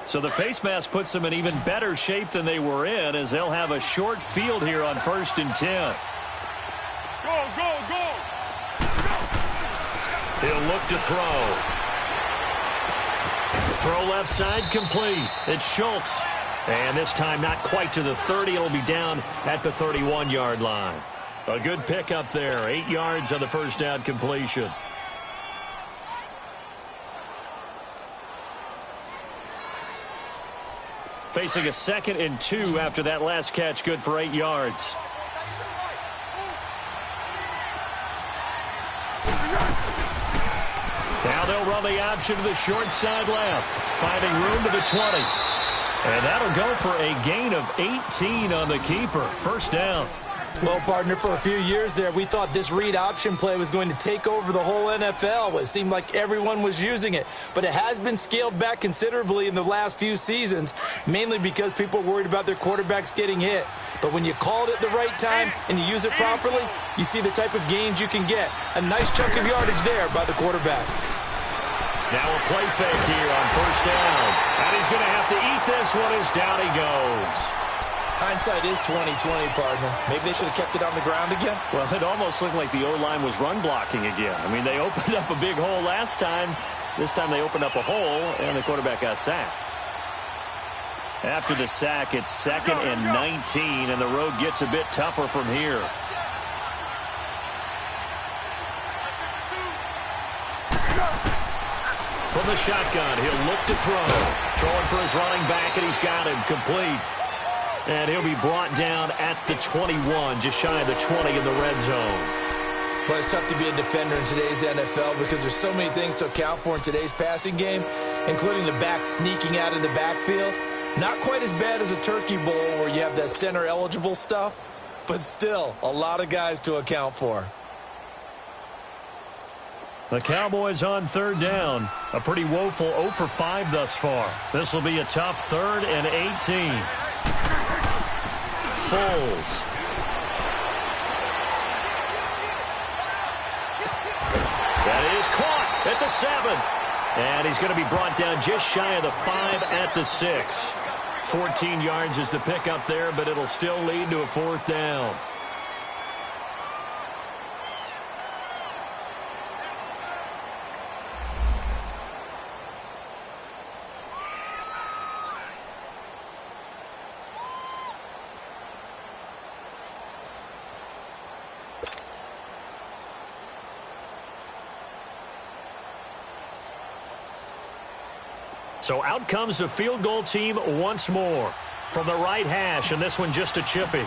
So the face mask puts them in even better shape than they were in, as they'll have a short field here on 1st and 10. Go, go, go! He'll look to throw. Throw left side complete. It's Schultz. And this time not quite to the 30. It'll be down at the 31-yard line. A good pickup there. 8 yards on the first down completion. Facing a 2nd and 2 after that last catch. Good for 8 yards. Now they'll run the option to the short side left, finding room to the 20. And that'll go for a gain of 18 on the keeper. First down. Well, partner, for a few years there, we thought this read option play was going to take over the whole NFL. It seemed like everyone was using it. But it has been scaled back considerably in the last few seasons, mainly because people are worried about their quarterbacks getting hit. But when you call it at the right time and you use it properly, you see the type of gains you can get. A nice chunk of yardage there by the quarterback. Now a play fake here on first down. And he's going to have to eat this one as down he goes. Hindsight is 20/20, partner. Maybe they should have kept it on the ground again. Well, it almost looked like the O-line was run blocking again. I mean, they opened up a big hole last time. This time they opened up a hole, and the quarterback got sacked. After the sack, it's 2nd and 19, and the road gets a bit tougher from here. From the shotgun, he'll look to throw. Throwing for his running back, and he's got him complete. And he'll be brought down at the 21, just shy of the 20 in the red zone. Well, it's tough to be a defender in today's NFL because there's so many things to account for in today's passing game, including the back sneaking out of the backfield. Not quite as bad as a turkey bowl where you have that center-eligible stuff, but still a lot of guys to account for. The Cowboys on 3rd down. A pretty woeful 0 for 5 thus far. This will be a tough 3rd and 18. Foles. That is caught at the 7. And he's going to be brought down just shy of the 5 at the 6. 14 yards is the pickup there, but it'll still lead to a 4th down. So out comes the field goal team once more from the right hash, and this one just a chippy.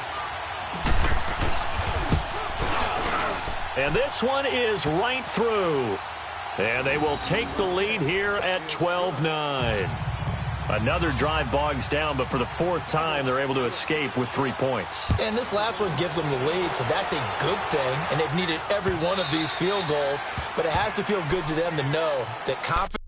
And this one is right through. And they will take the lead here at 12-9. Another drive bogs down, but for the 4th time, they're able to escape with 3 points. And this last one gives them the lead, so that's a good thing. And they've needed every one of these field goals, but it has to feel good to them to know that confidence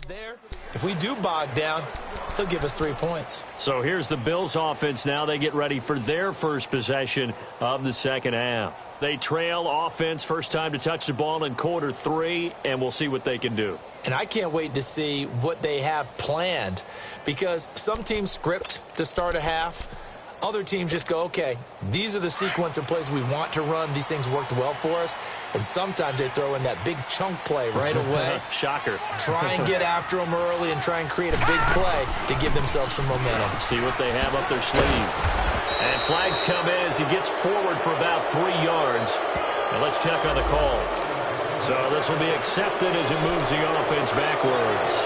there. If we do bog down, they'll give us 3 points. So here's the Bills offense now. They get ready for their first possession of the second half. They trail offense, first time to touch the ball in quarter 3, and we'll see what they can do. And I can't wait to see what they have planned, because some teams script to start a half. Other teams just go, okay, these are the sequence of plays we want to run. These things worked well for us. And sometimes they throw in that big chunk play right away. Shocker. Try and get after them early and try and create a big play to give themselves some momentum. See what they have up their sleeve. And flags come in as he gets forward for about 3 yards. Now let's check on the call. So this will be accepted as it moves the offense backwards.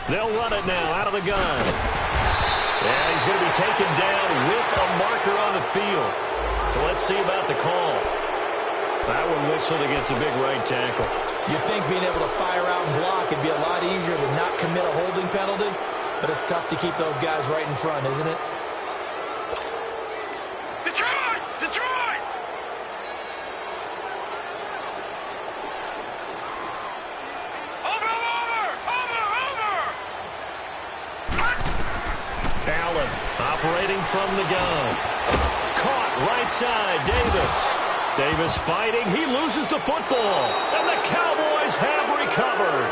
They'll run it now out of the gun. And he's going to be taken down with a marker on the field. So let's see about the call. That one whistled against a big right tackle. You'd think being able to fire out and block would be a lot easier to not commit a holding penalty, but it's tough to keep those guys right in front, isn't it? Detroit! Detroit! Over! Allen operating from the gun. Caught right side, Davis. Davis fighting. He loses the football. And the Cowboys have recovered.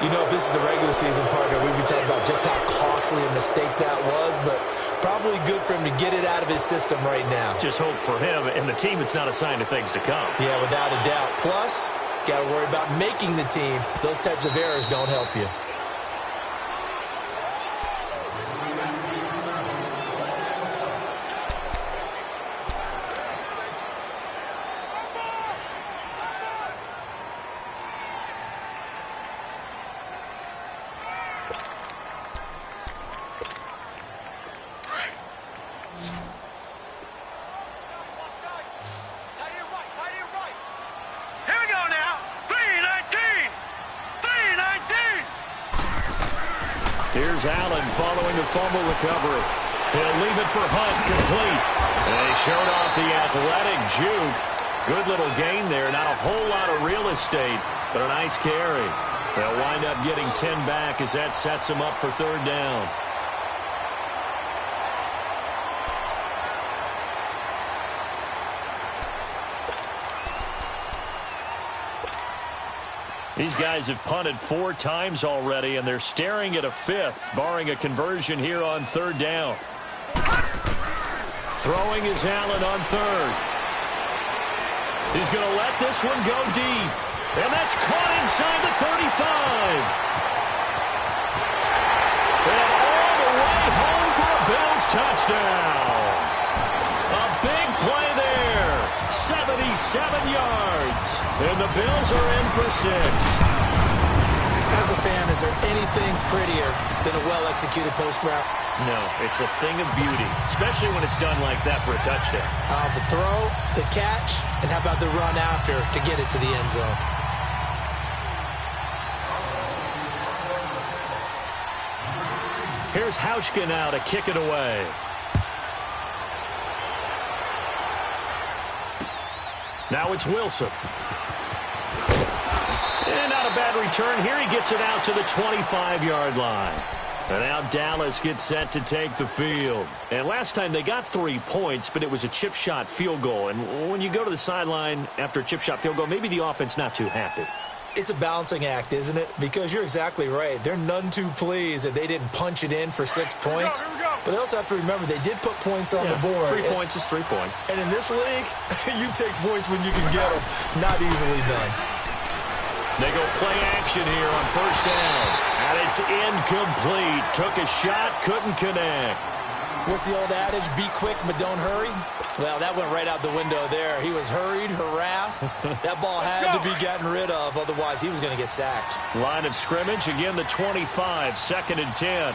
You know, if this is the regular season, partner, we'd be talking about just how costly a mistake that was, but probably good for him to get it out of his system right now. Just hope for him and the team it's not a sign of things to come. Yeah, without a doubt. Plus, got to worry about making the team. Those types of errors don't help you. Here's Allen following the fumble recovery. He'll leave it for Hunt, complete. And he showed off the athletic juke. Good little gain there. Not a whole lot of real estate, but a nice carry. They'll wind up getting 10 back as that sets them up for third down. These guys have punted 4 times already, and they're staring at a 5th, barring a conversion here on third down. Throwing is Allen on third. He's going to let this one go deep. And that's caught inside the 35. And all the way home for a Bills touchdown. A big play there. 77 yards. And the Bills are in for 6. As a fan, is there anything prettier than a well-executed post route? No, it's a thing of beauty, especially when it's done like that for a touchdown. The throw, the catch, and how about the run after to get it to the end zone? Here's Hauschka now to kick it away. Now it's Wilson. And not a bad return here. He gets it out to the 25-yard line. And now Dallas gets set to take the field. And last time they got 3 points, but it was a chip shot field goal. And when you go to the sideline after a chip shot field goal, maybe the offense not too happy. It's a balancing act, isn't it? Because you're exactly right. They're none too pleased that they didn't punch it in for 6 points. Here we go. But they also have to remember they did put points on the board. 3 points is 3 points. And in this league, you take points when you can get them. Not easily done. They go play action here on first down. And it's incomplete. Took a shot, couldn't connect. What's the old adage? Be quick, but don't hurry. Well, that went right out the window there. He was hurried, harassed. That ball had to be gotten rid of. Otherwise, he was going to get sacked. Line of scrimmage, again the 25, 2nd and 10.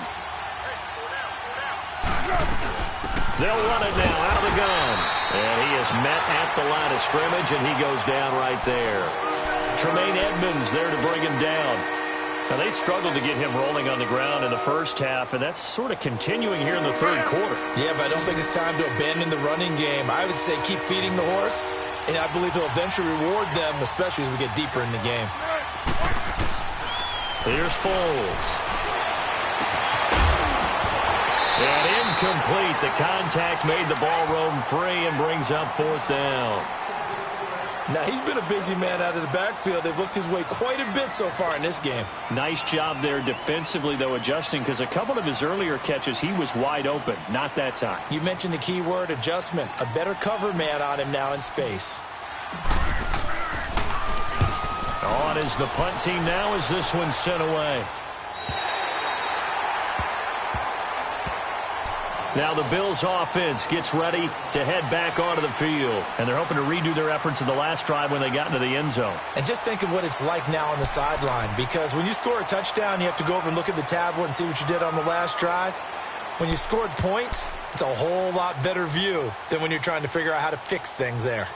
They'll run it now out of the gun. And he is met at the line of scrimmage, and he goes down right there. Tremaine Edmonds there to bring him down. Now, they struggled to get him rolling on the ground in the first half, and that's sort of continuing here in the third quarter. Yeah, but I don't think it's time to abandon the running game. I would say keep feeding the horse, and I believe he'll eventually reward them, especially as we get deeper in the game. Here's Foles. And incomplete. The contact made the ball roam free and brings up fourth down. Now, he's been a busy man out of the backfield. They've looked his way quite a bit so far in this game. Nice job there defensively, though, adjusting, because a couple of his earlier catches, he was wide open. Not that time. You mentioned the key word, adjustment. A better cover man on him now in space. On is the punt team now as this one's sent away. Now the Bills offense gets ready to head back onto the field. And they're hoping to redo their efforts in the last drive when they got into the end zone. And just think of what it's like now on the sideline. Because when you score a touchdown, you have to go over and look at the tablet and see what you did on the last drive. When you scored points, it's a whole lot better view than when you're trying to figure out how to fix things there.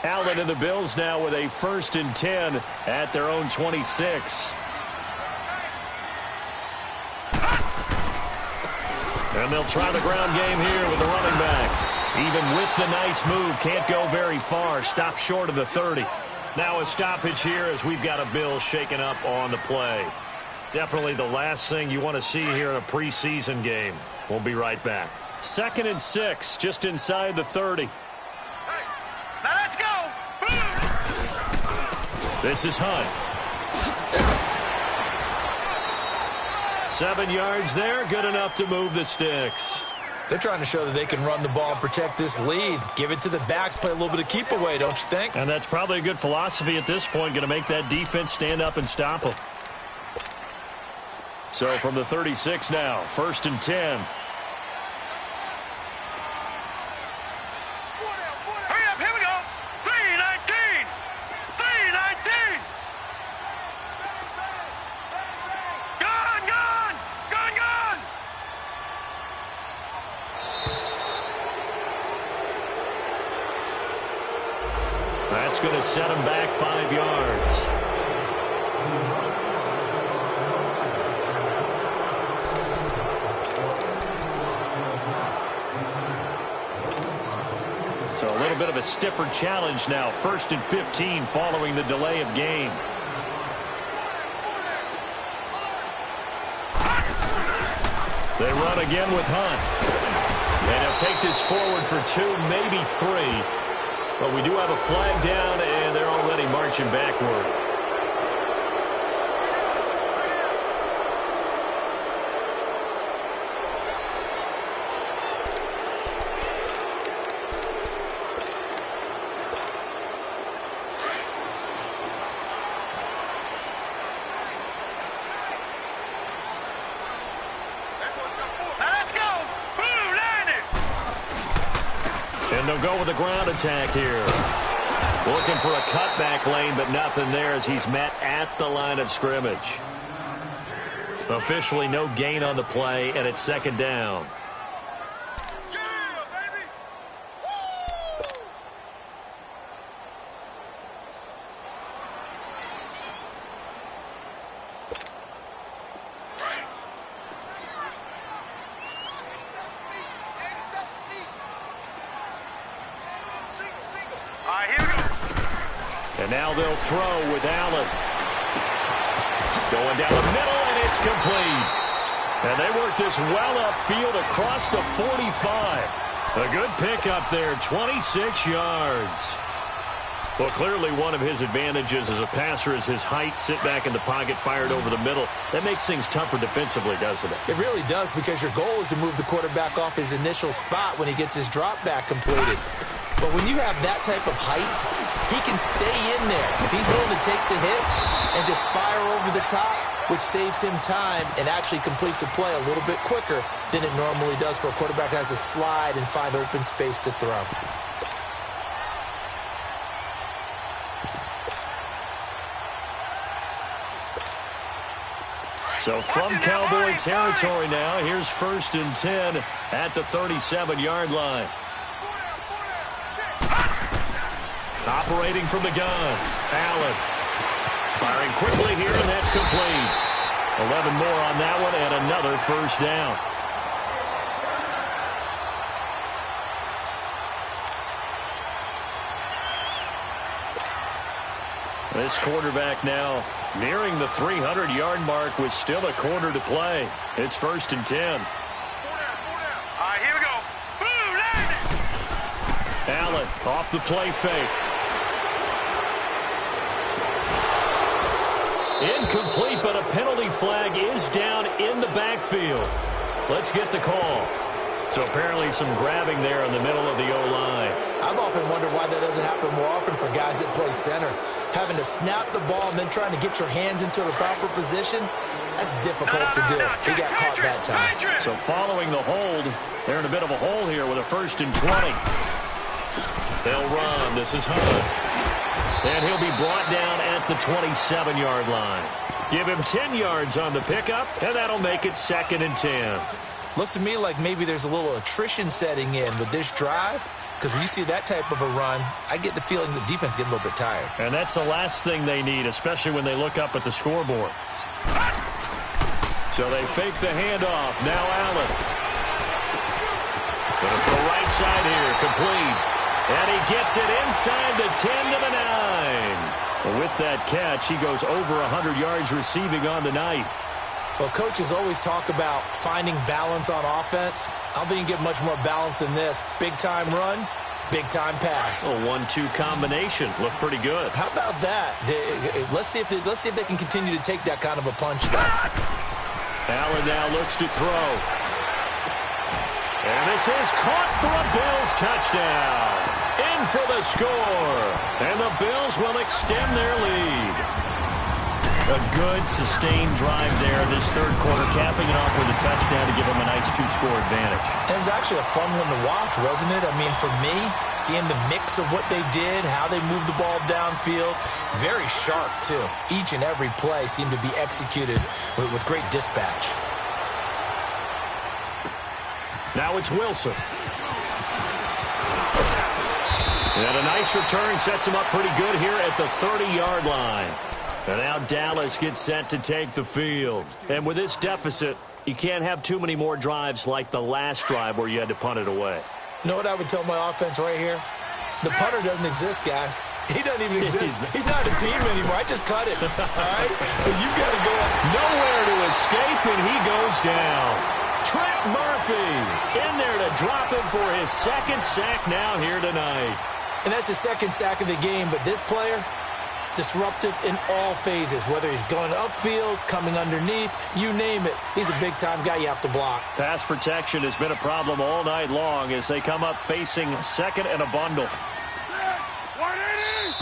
Allen and the Bills now with a 1st and 10 at their own 26. And they'll try the ground game here with the running back. Even with the nice move, can't go very far. Stop short of the 30. Now a stoppage here as we've got a Bills shaken up on the play. Definitely the last thing you want to see here in a preseason game. We'll be right back. 2nd and 6, just inside the 30. Now let's go! This is Hunt. 7 yards there, good enough to move the sticks. They're trying to show that they can run the ball and protect this lead. Give it to the backs, play a little bit of keep away, don't you think? And that's probably a good philosophy at this point, going to make that defense stand up and stop them. So from the 36 now, 1st and 10. That's going to set him back 5 yards. So a little bit of a stiffer challenge now. 1st and 15 following the delay of game. They run again with Hunt. And he'll take this forward for 2, maybe 3. But we do have a flag down, and they're already marching backward. And they'll go with a ground attack here. Looking for a cutback lane, but nothing there as he's met at the line of scrimmage. Officially no gain on the play, and it's 2nd down. And now they'll throw with Allen. Going down the middle, and it's complete. And they work this well upfield across the 45. A good pickup there, 26 yards. Well, clearly one of his advantages as a passer is his height. Sit back in the pocket, fired over the middle. That makes things tougher defensively, doesn't it? It really does, because your goal is to move the quarterback off his initial spot when he gets his drop back completed. But when you have that type of height, he can stay in there. If he's willing to take the hits and just fire over the top, which saves him time and actually completes a play a little bit quicker than it normally does for a quarterback who has to slide and find open space to throw. So from Cowboy territory now, here's 1st and 10 at the 37-yard line. Operating from the gun, Allen. Firing quickly here, and that's complete. 11 more on that one, and another first down. This quarterback now nearing the 300-yard mark with still a quarter to play. It's 1st and 10. All right, here we go. Boom, land it. Allen off the play fake. Incomplete, but a penalty flag is down in the backfield. Let's get the call. So apparently some grabbing there in the middle of the O-line. I've often wondered why that doesn't happen more often for guys that play center. Having to snap the ball and then trying to get your hands into the proper position, that's difficult to do. He got caught that time. So following the hold, they're in a bit of a hole here with a 1st and 20. They'll run. This is Hunt. And he'll be brought down at the 27-yard line. Give him 10 yards on the pickup, and that'll make it 2nd and 10. Looks to me like maybe there's a little attrition setting in with this drive, because when you see that type of a run, I get the feeling the defense getting a little bit tired. And that's the last thing they need, especially when they look up at the scoreboard. So they fake the handoff. Now Allen. Going for the right side here. Complete. And he gets it inside the 10 to the 9. With that catch, he goes over 100 yards receiving on the night. Well, coaches always talk about finding balance on offense. I don't think you can get much more balance than this. Big-time run, big-time pass. A 1-2 combination. Looked pretty good. How about that? Let's see if they can continue to take that kind of a punch, though. Allen now looks to throw. And this is caught for a Bills touchdown. In for the score. And the Bills will extend their lead. A good, sustained drive there this third quarter, capping it off with a touchdown to give them a nice 2-score advantage. It was actually a fun one to watch, wasn't it? I mean, for me, seeing the mix of what they did, how they moved the ball downfield, very sharp, too. Each and every play seemed to be executed with great dispatch. Now it's Wilson. And a nice return sets him up pretty good here at the 30-yard line. And now Dallas gets set to take the field. And with this deficit, you can't have too many more drives like the last drive where you had to punt it away. You know what I would tell my offense right here? The punter doesn't exist, guys. He doesn't even exist. He's not a team anymore. I just cut it. All right? So you've got to go up. Nowhere to escape, and he goes down. Trent Murphy in there to drop him for his 2nd sack now here tonight. And that's his 2nd sack of the game, but this player, disruptive in all phases, whether he's going upfield, coming underneath, you name it. He's a big-time guy you have to block. Pass protection has been a problem all night long as they come up facing 2nd and a bundle. 180!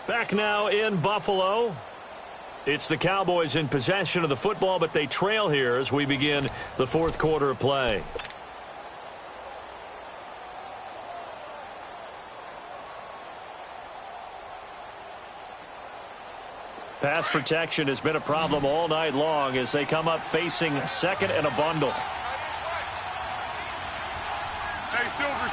Back now in Buffalo. It's the Cowboys in possession of the football, but they trail here as we begin the 4th quarter of play. Pass protection has been a problem all night long as they come up facing 2nd and a bundle. Hey, Silver.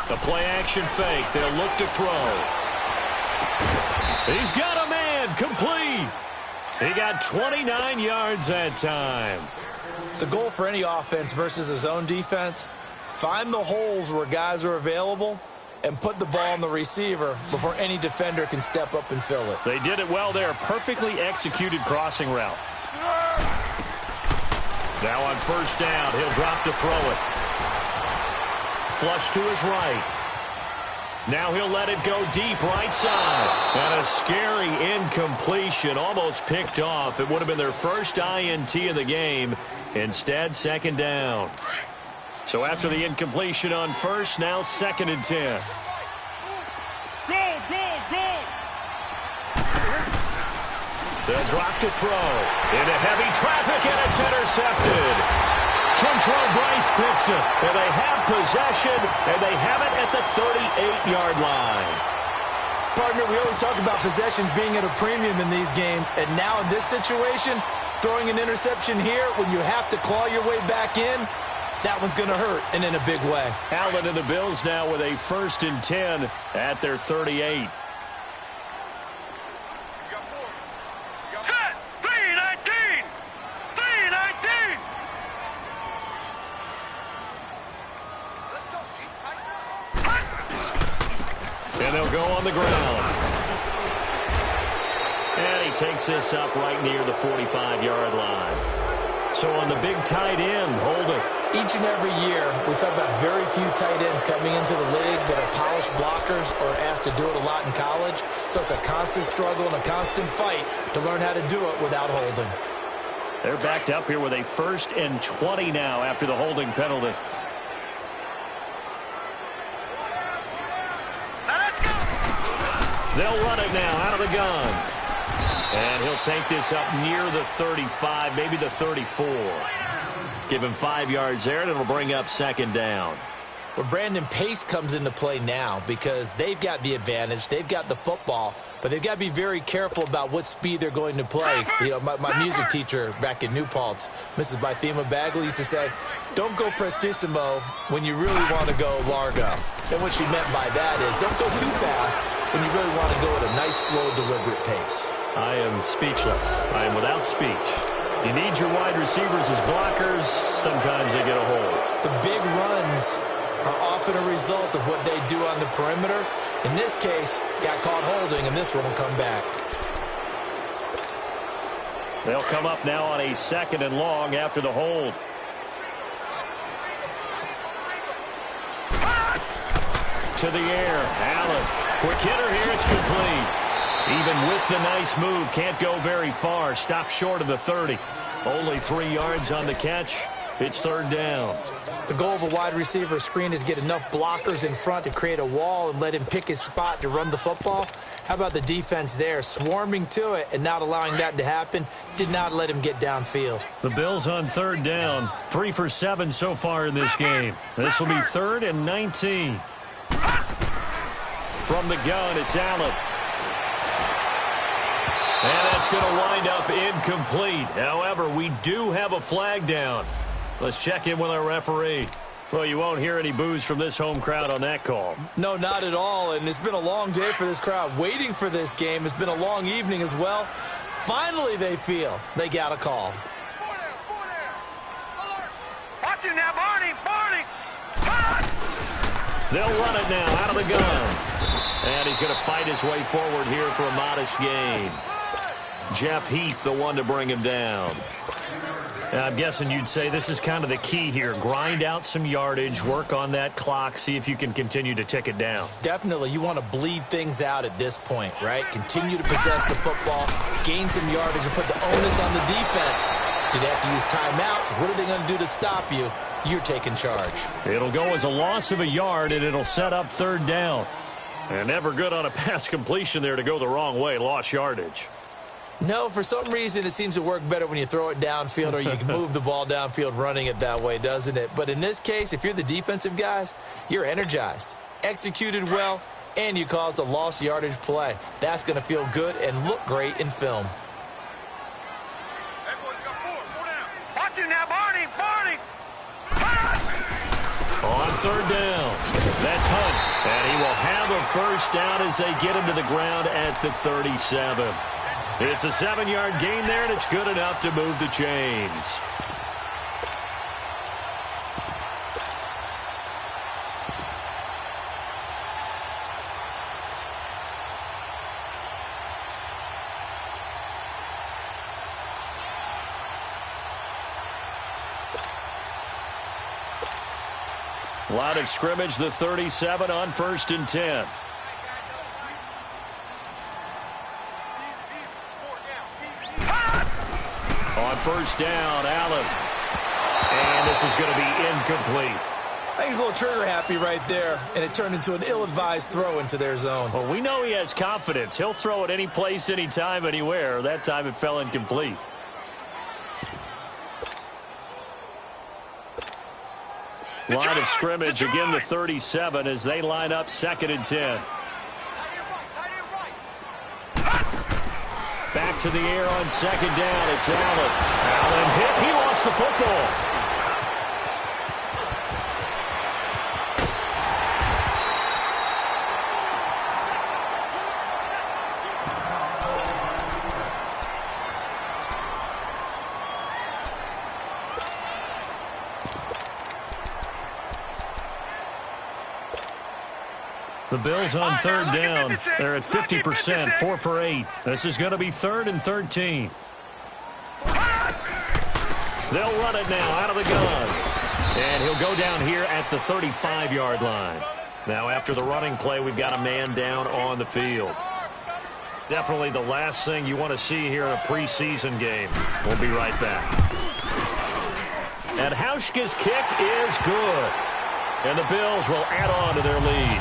The play action fake. They'll look to throw. He's got a man. Complete. He got 29 yards that time. The goal for any offense versus a zone defense, find the holes where guys are available and put the ball on the receiver before any defender can step up and fill it. They did it well there. Perfectly executed crossing route. Now on 1st down, he'll drop to throw it. Flush to his right. Now he'll let it go deep right side. And a scary incompletion, almost picked off. It would have been their first INT of the game. Instead, 2nd down. So after the incompletion on 1st, now 2nd and 10. Go! They'll drop to throw. Into heavy traffic, and it's intercepted. control. Bryce picks it. And they have possession, and they have it at the 38-yard line. Partner, we always talk about possessions being at a premium in these games, and now in this situation, throwing an interception here when you have to claw your way back in, that one's going to hurt, and in a big way. Allen and the Bills now with a 1st and 10 at their 38. Set! 3-19! 3-19! Let's go, D. Tighten up. And they'll go on the ground. And he takes this up right near the 45-yard line. So on the big tight end, Holden. Each and every year, we talk about very few tight ends coming into the league that are polished blockers or asked to do it a lot in college. So it's a constant struggle and a constant fight to learn how to do it without holding. They're backed up here with a 1st and 20 now after the holding penalty. Now let's go! They'll run it now out of the gun. And he'll take this up near the 35, maybe the 34. Give him 5 yards there, and it'll bring up 2nd down. Well, Brandon, pace comes into play now because they've got the advantage. They've got the football, but they've got to be very careful about what speed they're going to play. You know, my music teacher back in New Paltz, Mrs. Bythema Bagley, used to say, don't go prestissimo when you really want to go largo. And what she meant by that is don't go too fast when you really want to go at a nice, slow, deliberate pace. I am speechless. I am without speech. You need your wide receivers as blockers. Sometimes they get a hold. The big runs are often a result of what they do on the perimeter. In this case, got caught holding, and this one will come back. They'll come up now on a 2nd and long after the hold. To the air, Allen. Quick hitter here, it's complete. Even with the nice move, can't go very far. Stop short of the 30. Only 3 yards on the catch. It's 3rd down. The goal of a wide receiver screen is get enough blockers in front to create a wall and let him pick his spot to run the football. How about the defense there, swarming to it and not allowing that to happen? Did not let him get downfield. The Bills on 3rd down. 3 for 7 so far in this game. This will be 3rd and 19. From the gun, it's Allen. And that's going to wind up incomplete. However, we do have a flag down. Let's check in with our referee. Well, you won't hear any boos from this home crowd on that call. No, not at all. And it's been a long day for this crowd waiting for this game. It's been a long evening as well. Finally, they feel they got a call. Watch him now, Barney! Barney! They'll run it now out of the gun. And he's going to fight his way forward here for a modest gain. Jeff Heath, the one to bring him down. Now, I'm guessing you'd say this is kind of the key here. Grind out some yardage, work on that clock, see if you can continue to tick it down. Definitely. You want to bleed things out at this point, right? Continue to possess the football, gain some yardage, and put the onus on the defense. Do they have to use timeouts? What are they going to do to stop you? You're taking charge. It'll go as a loss of a yard, and it'll set up 3rd down. And never good on a pass completion there to go the wrong way. Lost yardage. No, for some reason, it seems to work better when you throw it downfield or you can move the ball downfield running it that way, doesn't it? But in this case, if you're the defensive guys, you're energized, executed well, and you caused a lost yardage play. That's going to feel good and look great in film. Watch him now, Barney! Barney! On 3rd down, that's Hunt. And he will have a 1st down as they get him to the ground at the 37. It's a 7-yard gain there, and it's good enough to move the chains. Line of scrimmage, the 37 on 1st and 10. On 1st down, Allen. And this is going to be incomplete. I think he's a little trigger happy right there, and it turned into an ill-advised throw into their zone. Well, we know he has confidence. He'll throw it any place, anytime, anywhere. That time it fell incomplete. Line of scrimmage, again the 37 as they line up 2nd and 10. Back to the air on 2nd down. It's Allen. Allen hit. He lost the football. The Bills on 3rd down. They're at 50%, 4 for 8. This is going to be 3rd and 13. They'll run it now out of the gun. And he'll go down here at the 35-yard line. Now after the running play, we've got a man down on the field. Definitely the last thing you want to see here in a preseason game. We'll be right back. And Hauschka's kick is good. And the Bills will add on to their lead.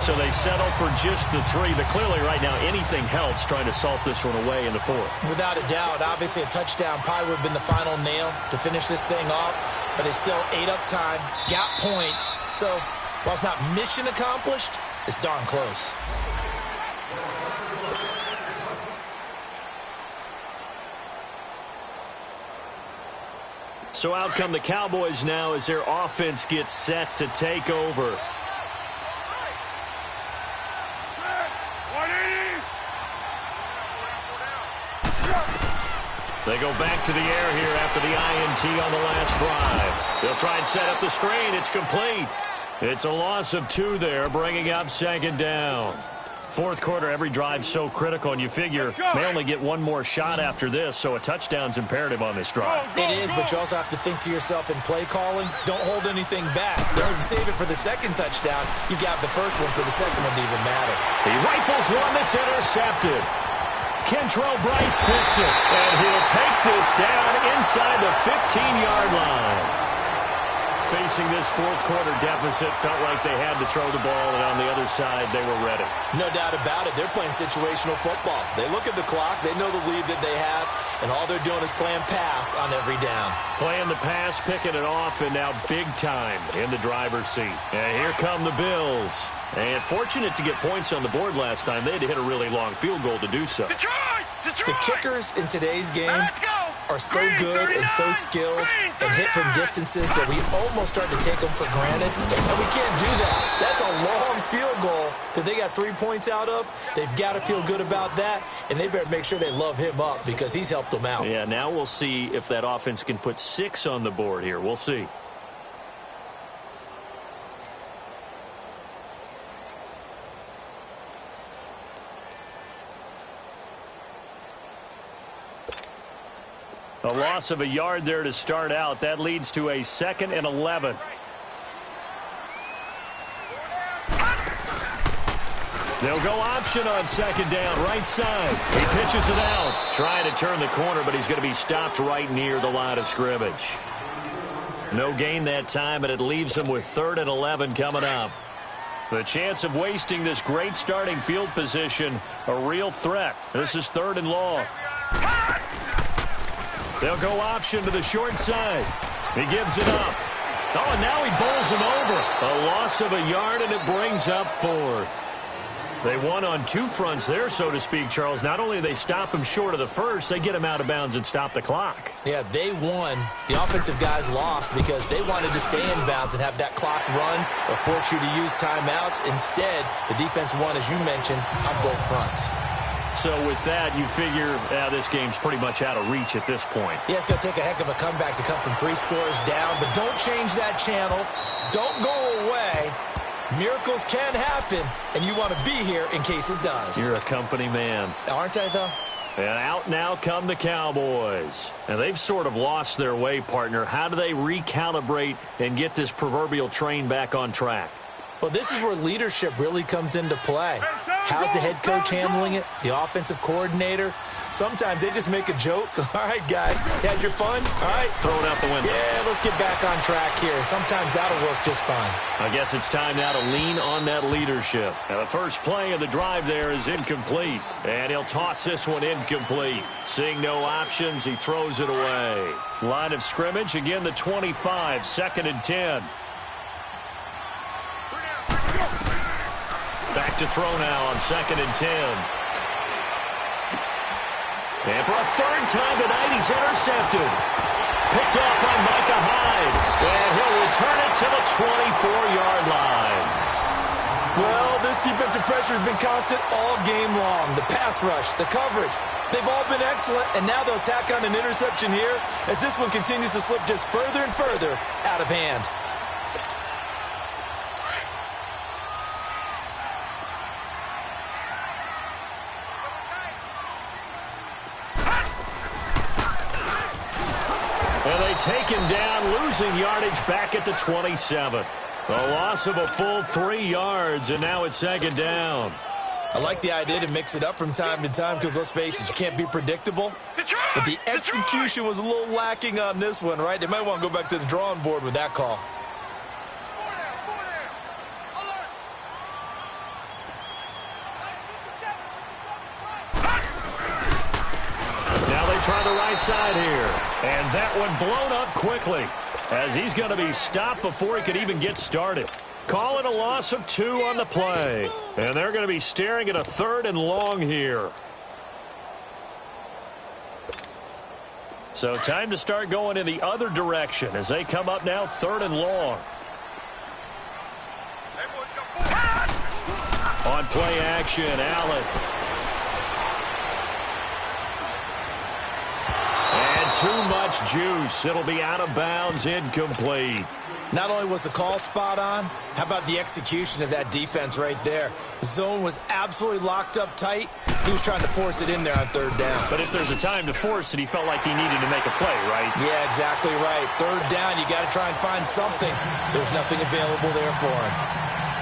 So they settle for just the 3, but clearly right now anything helps trying to salt this one away in the 4th. Without a doubt, obviously a touchdown probably would have been the final nail to finish this thing off, but it's still ate up time, got points. So while it's not mission accomplished, it's darn close. So out come the Cowboys now as their offense gets set to take over. They go back to the air here after the INT on the last drive. They'll try and set up the screen. It's complete. It's a loss of 2 there, bringing up 2nd down. 4th quarter, every drive's so critical, and you figure they only get one more shot after this, so a touchdown's imperative on this drive. It is, but you also have to think to yourself in play calling, don't hold anything back. Don't save it for the 2nd touchdown. You got the first one for the 2nd one to even matter. He rifles one that's intercepted. Kentrell Bryce picks it, and he'll take this down inside the 15-yard line. Facing this 4th quarter deficit, felt like they had to throw the ball, and on the other side, they were ready. No doubt about it. They're playing situational football. They look at the clock. They know the lead that they have, and all they're doing is playing pass on every down. Playing the pass, picking it off, and now big time in the driver's seat. And here come the Bills. And fortunate to get points on the board last time. They had to hit a really long field goal to do so. Detroit! The kickers in today's game are so good and so skilled and hit from distances that we almost start to take them for granted. And we can't do that. That's a long field goal that they got 3 points out of. They've got to feel good about that, and they better make sure they love him up because he's helped them out. Yeah, now we'll see if that offense can put 6 on the board here. We'll see. A loss of a yard there to start out. That leads to a 2nd and 11. They'll go option on 2nd down, right side. He pitches it out, trying to turn the corner, but he's going to be stopped right near the line of scrimmage. No gain that time, and it leaves him with 3rd and 11 coming up. The chance of wasting this great starting field position, a real threat. This is 3rd and long. They'll go option to the short side. He gives it up. Oh, and now he bowls him over. A loss of a yard, and it brings up 4th. They won on 2 fronts there, so to speak, Charles. Not only do they stop him short of the first, they get him out of bounds and stop the clock. Yeah, they won. The offensive guys lost because they wanted to stay in bounds and have that clock run or force you to use timeouts. Instead, the defense won, as you mentioned, on both fronts. So with that, you figure this game's pretty much out of reach at this point. Yeah, it's going to take a heck of a comeback to come from 3 scores down, but don't change that channel. Don't go away. Miracles can happen, and you want to be here in case it does. You're a company man. Aren't I, though? And out now come the Cowboys. And they've sort of lost their way, partner. How do they recalibrate and get this proverbial train back on track? Well, this is where leadership really comes into play. How's the head coach handling it? The offensive coordinator? Sometimes they just make a joke. All right, guys, you had your fun? All right. Throw it out the window. Yeah, let's get back on track here. And sometimes that'll work just fine. I guess it's time now to lean on that leadership. Now, the first play of the drive there is incomplete. And he'll toss this one incomplete. Seeing no options, he throws it away. Line of scrimmage, again, the 25, 2nd and 10. Back to throw now on 2nd and 10. And for a third time tonight, he's intercepted. Picked off by Micah Hyde. And he'll return it to the 24-yard line. Well, this defensive pressure has been constant all game long. The pass rush, the coverage, they've all been excellent, and now they'll tack on an interception here as this one continues to slip just further and further out of hand. And they take him down, losing yardage back at the 27. A loss of a full 3 yards, and now it's 2nd down. I like the idea to mix it up from time to time because, let's face it, you can't be predictable. But the execution was a little lacking on this one, right? They might want to go back to the drawing board with that call. Now they try the right side here. And that one blown up quickly as he's going to be stopped before he could even get started. Call it a loss of 2 on the play. And they're going to be staring at a 3rd and long here. So time to start going in the other direction as they come up now 3rd and long. On play action, Allen. And too much juice. It'll be out of bounds, incomplete. Not only was the call spot on, how about the execution of that defense right there? The zone was absolutely locked up tight. He was trying to force it in there on 3rd down. But if there's a time to force it, he felt like he needed to make a play, right? Yeah, exactly right. 3rd down, you got to try and find something. There's nothing available there for him.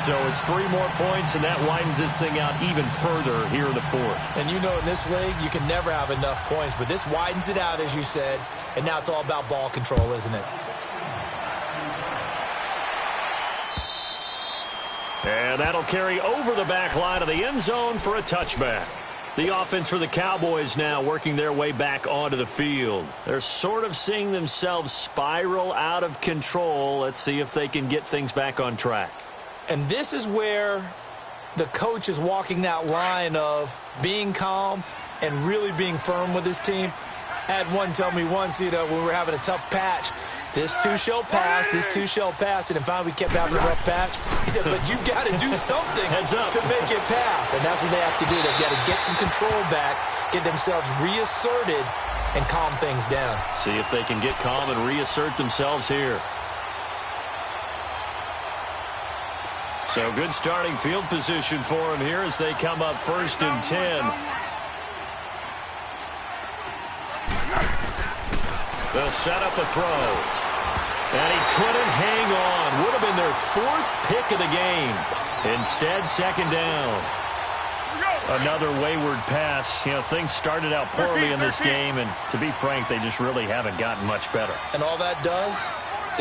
So it's 3 more points, and that widens this thing out even further here in the 4th. And you know in this league, you can never have enough points, but this widens it out, as you said, and now it's all about ball control, isn't it? And that'll carry over the back line of the end zone for a touchback. The offense for the Cowboys now working their way back onto the field. They're sort of seeing themselves spiral out of control. Let's see if they can get things back on track. And this is where the coach is walking that line of being calm and really being firm with his team. I had one tell me once, when we were having a tough patch, this too shall pass, this too shall pass. And finally we kept having a rough patch. He said, but you got to do something to make it pass. And that's what they have to do. They've got to get some control back, get themselves reasserted, and calm things down. See if they can get calm and reassert themselves here. So good starting field position for him here as they come up 1st and 10. They'll set up a throw. And he couldn't hang on. Would have been their 4th pick of the game. Instead, 2nd down. Another wayward pass. Things started out poorly in this game, and to be frank, they just really haven't gotten much better. And all that does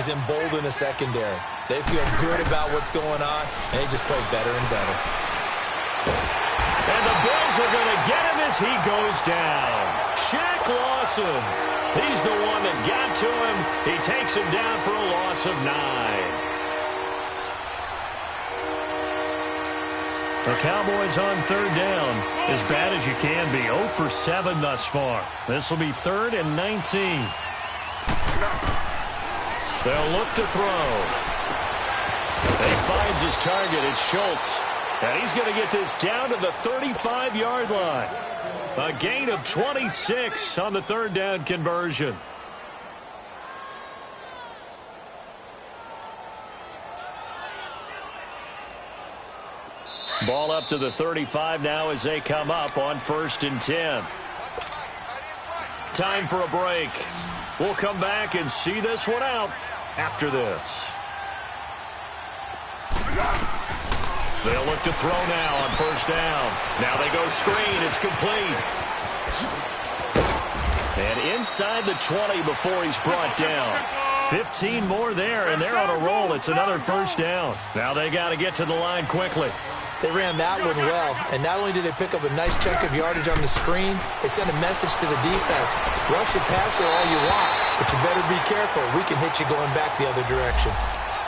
is embolden a secondary. They feel good about what's going on, and they just play better and better. And the Bills are going to get him as he goes down. Shaq Lawson. He's the one that got to him. He takes him down for a loss of 9. The Cowboys on 3rd down. As bad as you can be. 0 for 7 thus far. This will be 3rd and 19. They'll look to throw. And he finds his target. It's Schultz. And he's going to get this down to the 35-yard line. A gain of 26 on the 3rd down conversion. Ball up to the 35 now as they come up on 1st and 10. Time for a break. We'll come back and see this one out after this. They'll look to throw now on 1st down. Now they go screen. It's complete. And inside the 20 before he's brought down. 15 more there, and they're on a roll. It's another 1st down. Now they got to get to the line quickly. They ran that one well, and not only did they pick up a nice chunk of yardage on the screen, they sent a message to the defense. Rush the passer all you want, but you better be careful. We can hit you going back the other direction.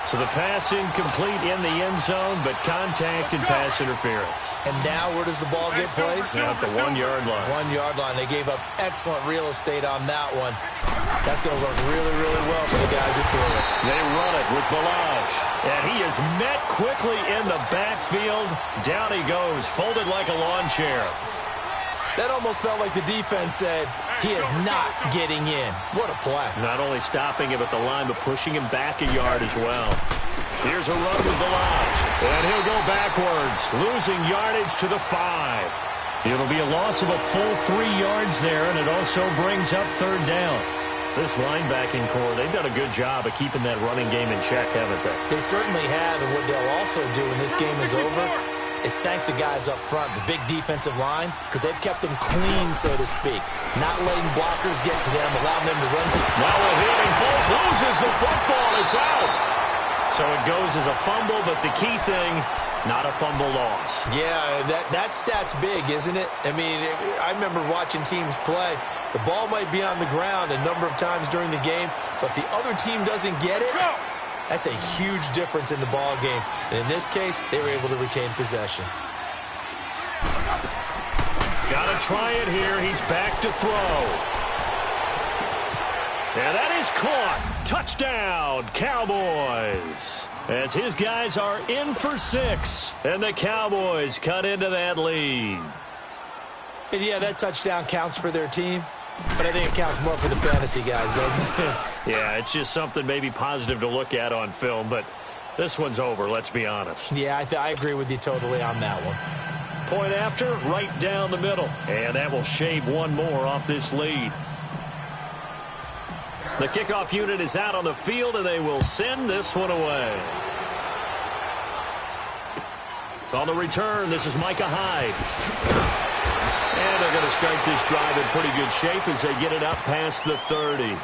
So the pass incomplete in the end zone, but contact and pass interference. And now where does the ball get placed? At the 1-yard line. 1-yard line. They gave up excellent real estate on that one. That's going to work really, really well for the guys who threw it. They run it with Balaj. And he is met quickly in the backfield. Down he goes, folded like a lawn chair. That almost felt like the defense said, he is not getting in. What a play. Not only stopping him at the line, but pushing him back a yard as well. Here's a run with Balaj. And he'll go backwards, losing yardage to the 5. It'll be a loss of a full 3 yards there, and it also brings up third down. This linebacking core, they've done a good job of keeping that running game in check, haven't they? They certainly have, and what they'll also do when this game is over is thank the guys up front, the big defensive line, because they've kept them clean, so to speak. Not letting blockers get to them, allowing them to run to. Now a hit, and Foles loses the football. It's out. So it goes as a fumble, but the key thing, not a fumble loss. Yeah, that stat's big, isn't it? I mean, I remember watching teams play. The ball might be on the ground a number of times during the game, but the other team doesn't get it. That's a huge difference in the ball game. And in this case, they were able to retain possession. Got to try it here. He's back to throw. And that is caught. Touchdown, Cowboys. As his guys are in for 6. And the Cowboys cut into that lead. And yeah, that touchdown counts for their team. But I think it counts more for the fantasy guys, doesn't it? Yeah, it's just something maybe positive to look at on film, but this one's over, let's be honest. Yeah, I agree with you totally on that one. Point after, right down the middle. And that will shave one more off this lead. The kickoff unit is out on the field, and they will send this one away. On the return, this is Micah Hyde. And they're going to start this drive in pretty good shape as they get it up past the 30.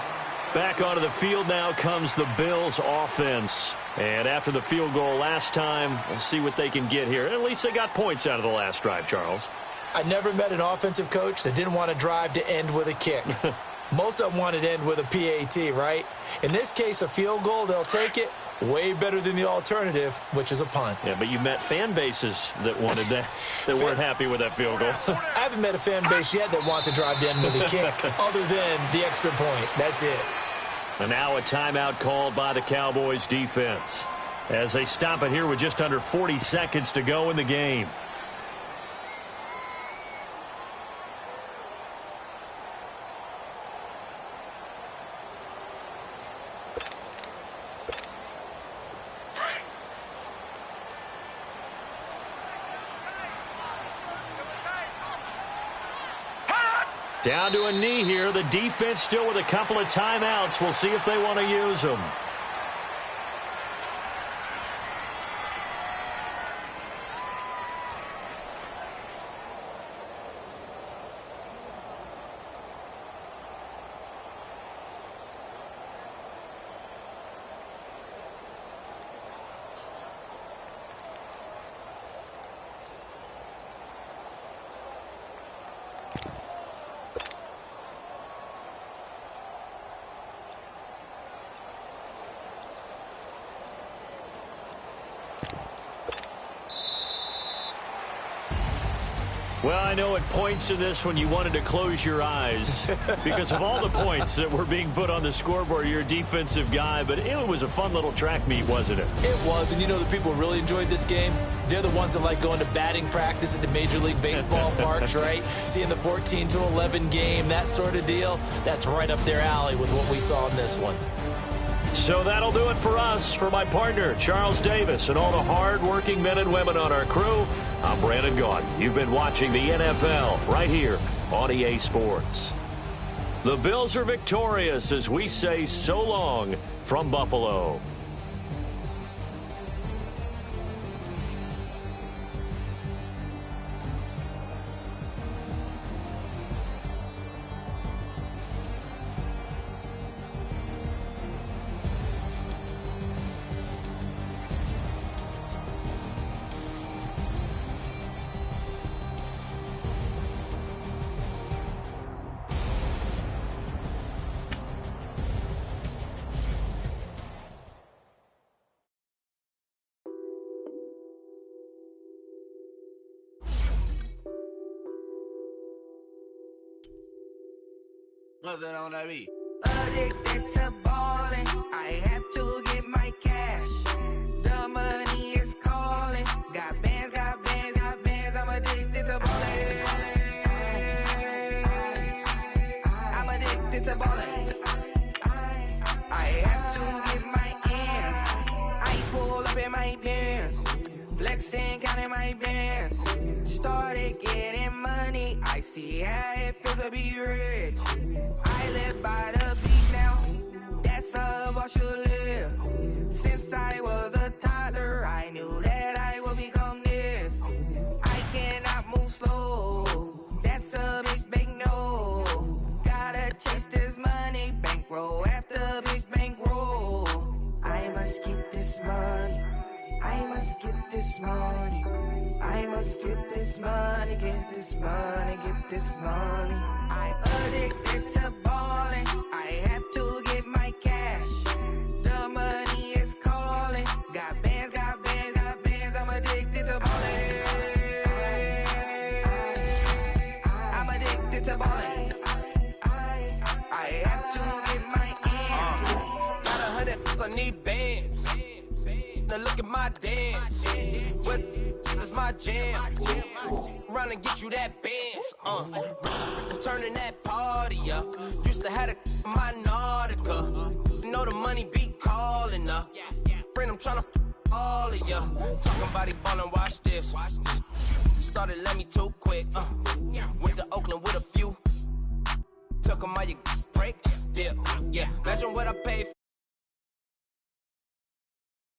Back onto the field now comes the Bills offense. And after the field goal last time, we'll see what they can get here. At least they got points out of the last drive, Charles. I never met an offensive coach that didn't want a drive to end with a kick. Most of them wanted to end with a PAT, right? In this case, a field goal, they'll take it. Way better than the alternative, which is a punt. Yeah, but you met fan bases that wanted that, that weren't happy with that field goal. I haven't met a fan base yet that wants a drive to end with a kick, other than the extra point. That's it. And now a timeout called by the Cowboys defense as they stop it here with just under 40 seconds to go in the game. Down to a knee here. The defense still with a couple of timeouts. We'll see if they want to use them. Well, I know at points in this one you wanted to close your eyes because of all the points that were being put on the scoreboard. You're a defensive guy, but it was a fun little track meet, wasn't it? It was, and you know the people who really enjoyed this game? They're the ones that like going to batting practice at the Major League Baseball parks, right? Seeing the 14-11 game, that sort of deal. That's right up their alley with what we saw in this one. So that'll do it for us. For my partner, Charles Davis, and all the hard-working men and women on our crew, I'm Brandon Gaudin. You've been watching the NFL right here on EA Sports. The Bills are victorious as we say so long from Buffalo. What's that on that beat? Addicted to ballin', I have to get my cash. The money is calling. Got bands, got bands, got bands. I'm addicted to ballin'. I'm addicted to ballin'. I have to get my ends. I pull up in my Benz, flexing, counting my bands. Started getting money. I see how it feels to be rich. I live by the beach now. That's how I should live. Since I was a toddler, I knew that I would become this. I cannot move slow. That's a big, big no. Gotta chase this money, bankroll after big bankroll. I must get this money. I must get this money. I must get this money, get this money, get this money. I'm addicted to ballin'. I have to get my cash. The money is calling. Got bands, got bands, got bands. I'm addicted to ballin'. I'm addicted to ballin'. I have to get my ends. Got 100, I need bands. Now look at my dance. What is my jam? Run and get you that bands. Turning that party up. Used to have a my Nautica. You know the money be calling up. Bring them tryna all of ya. Talking about it ballin', watch this. Started let me too quick. Went to Oakland with a few. Took 'em all you break. Yeah. Imagine what I paid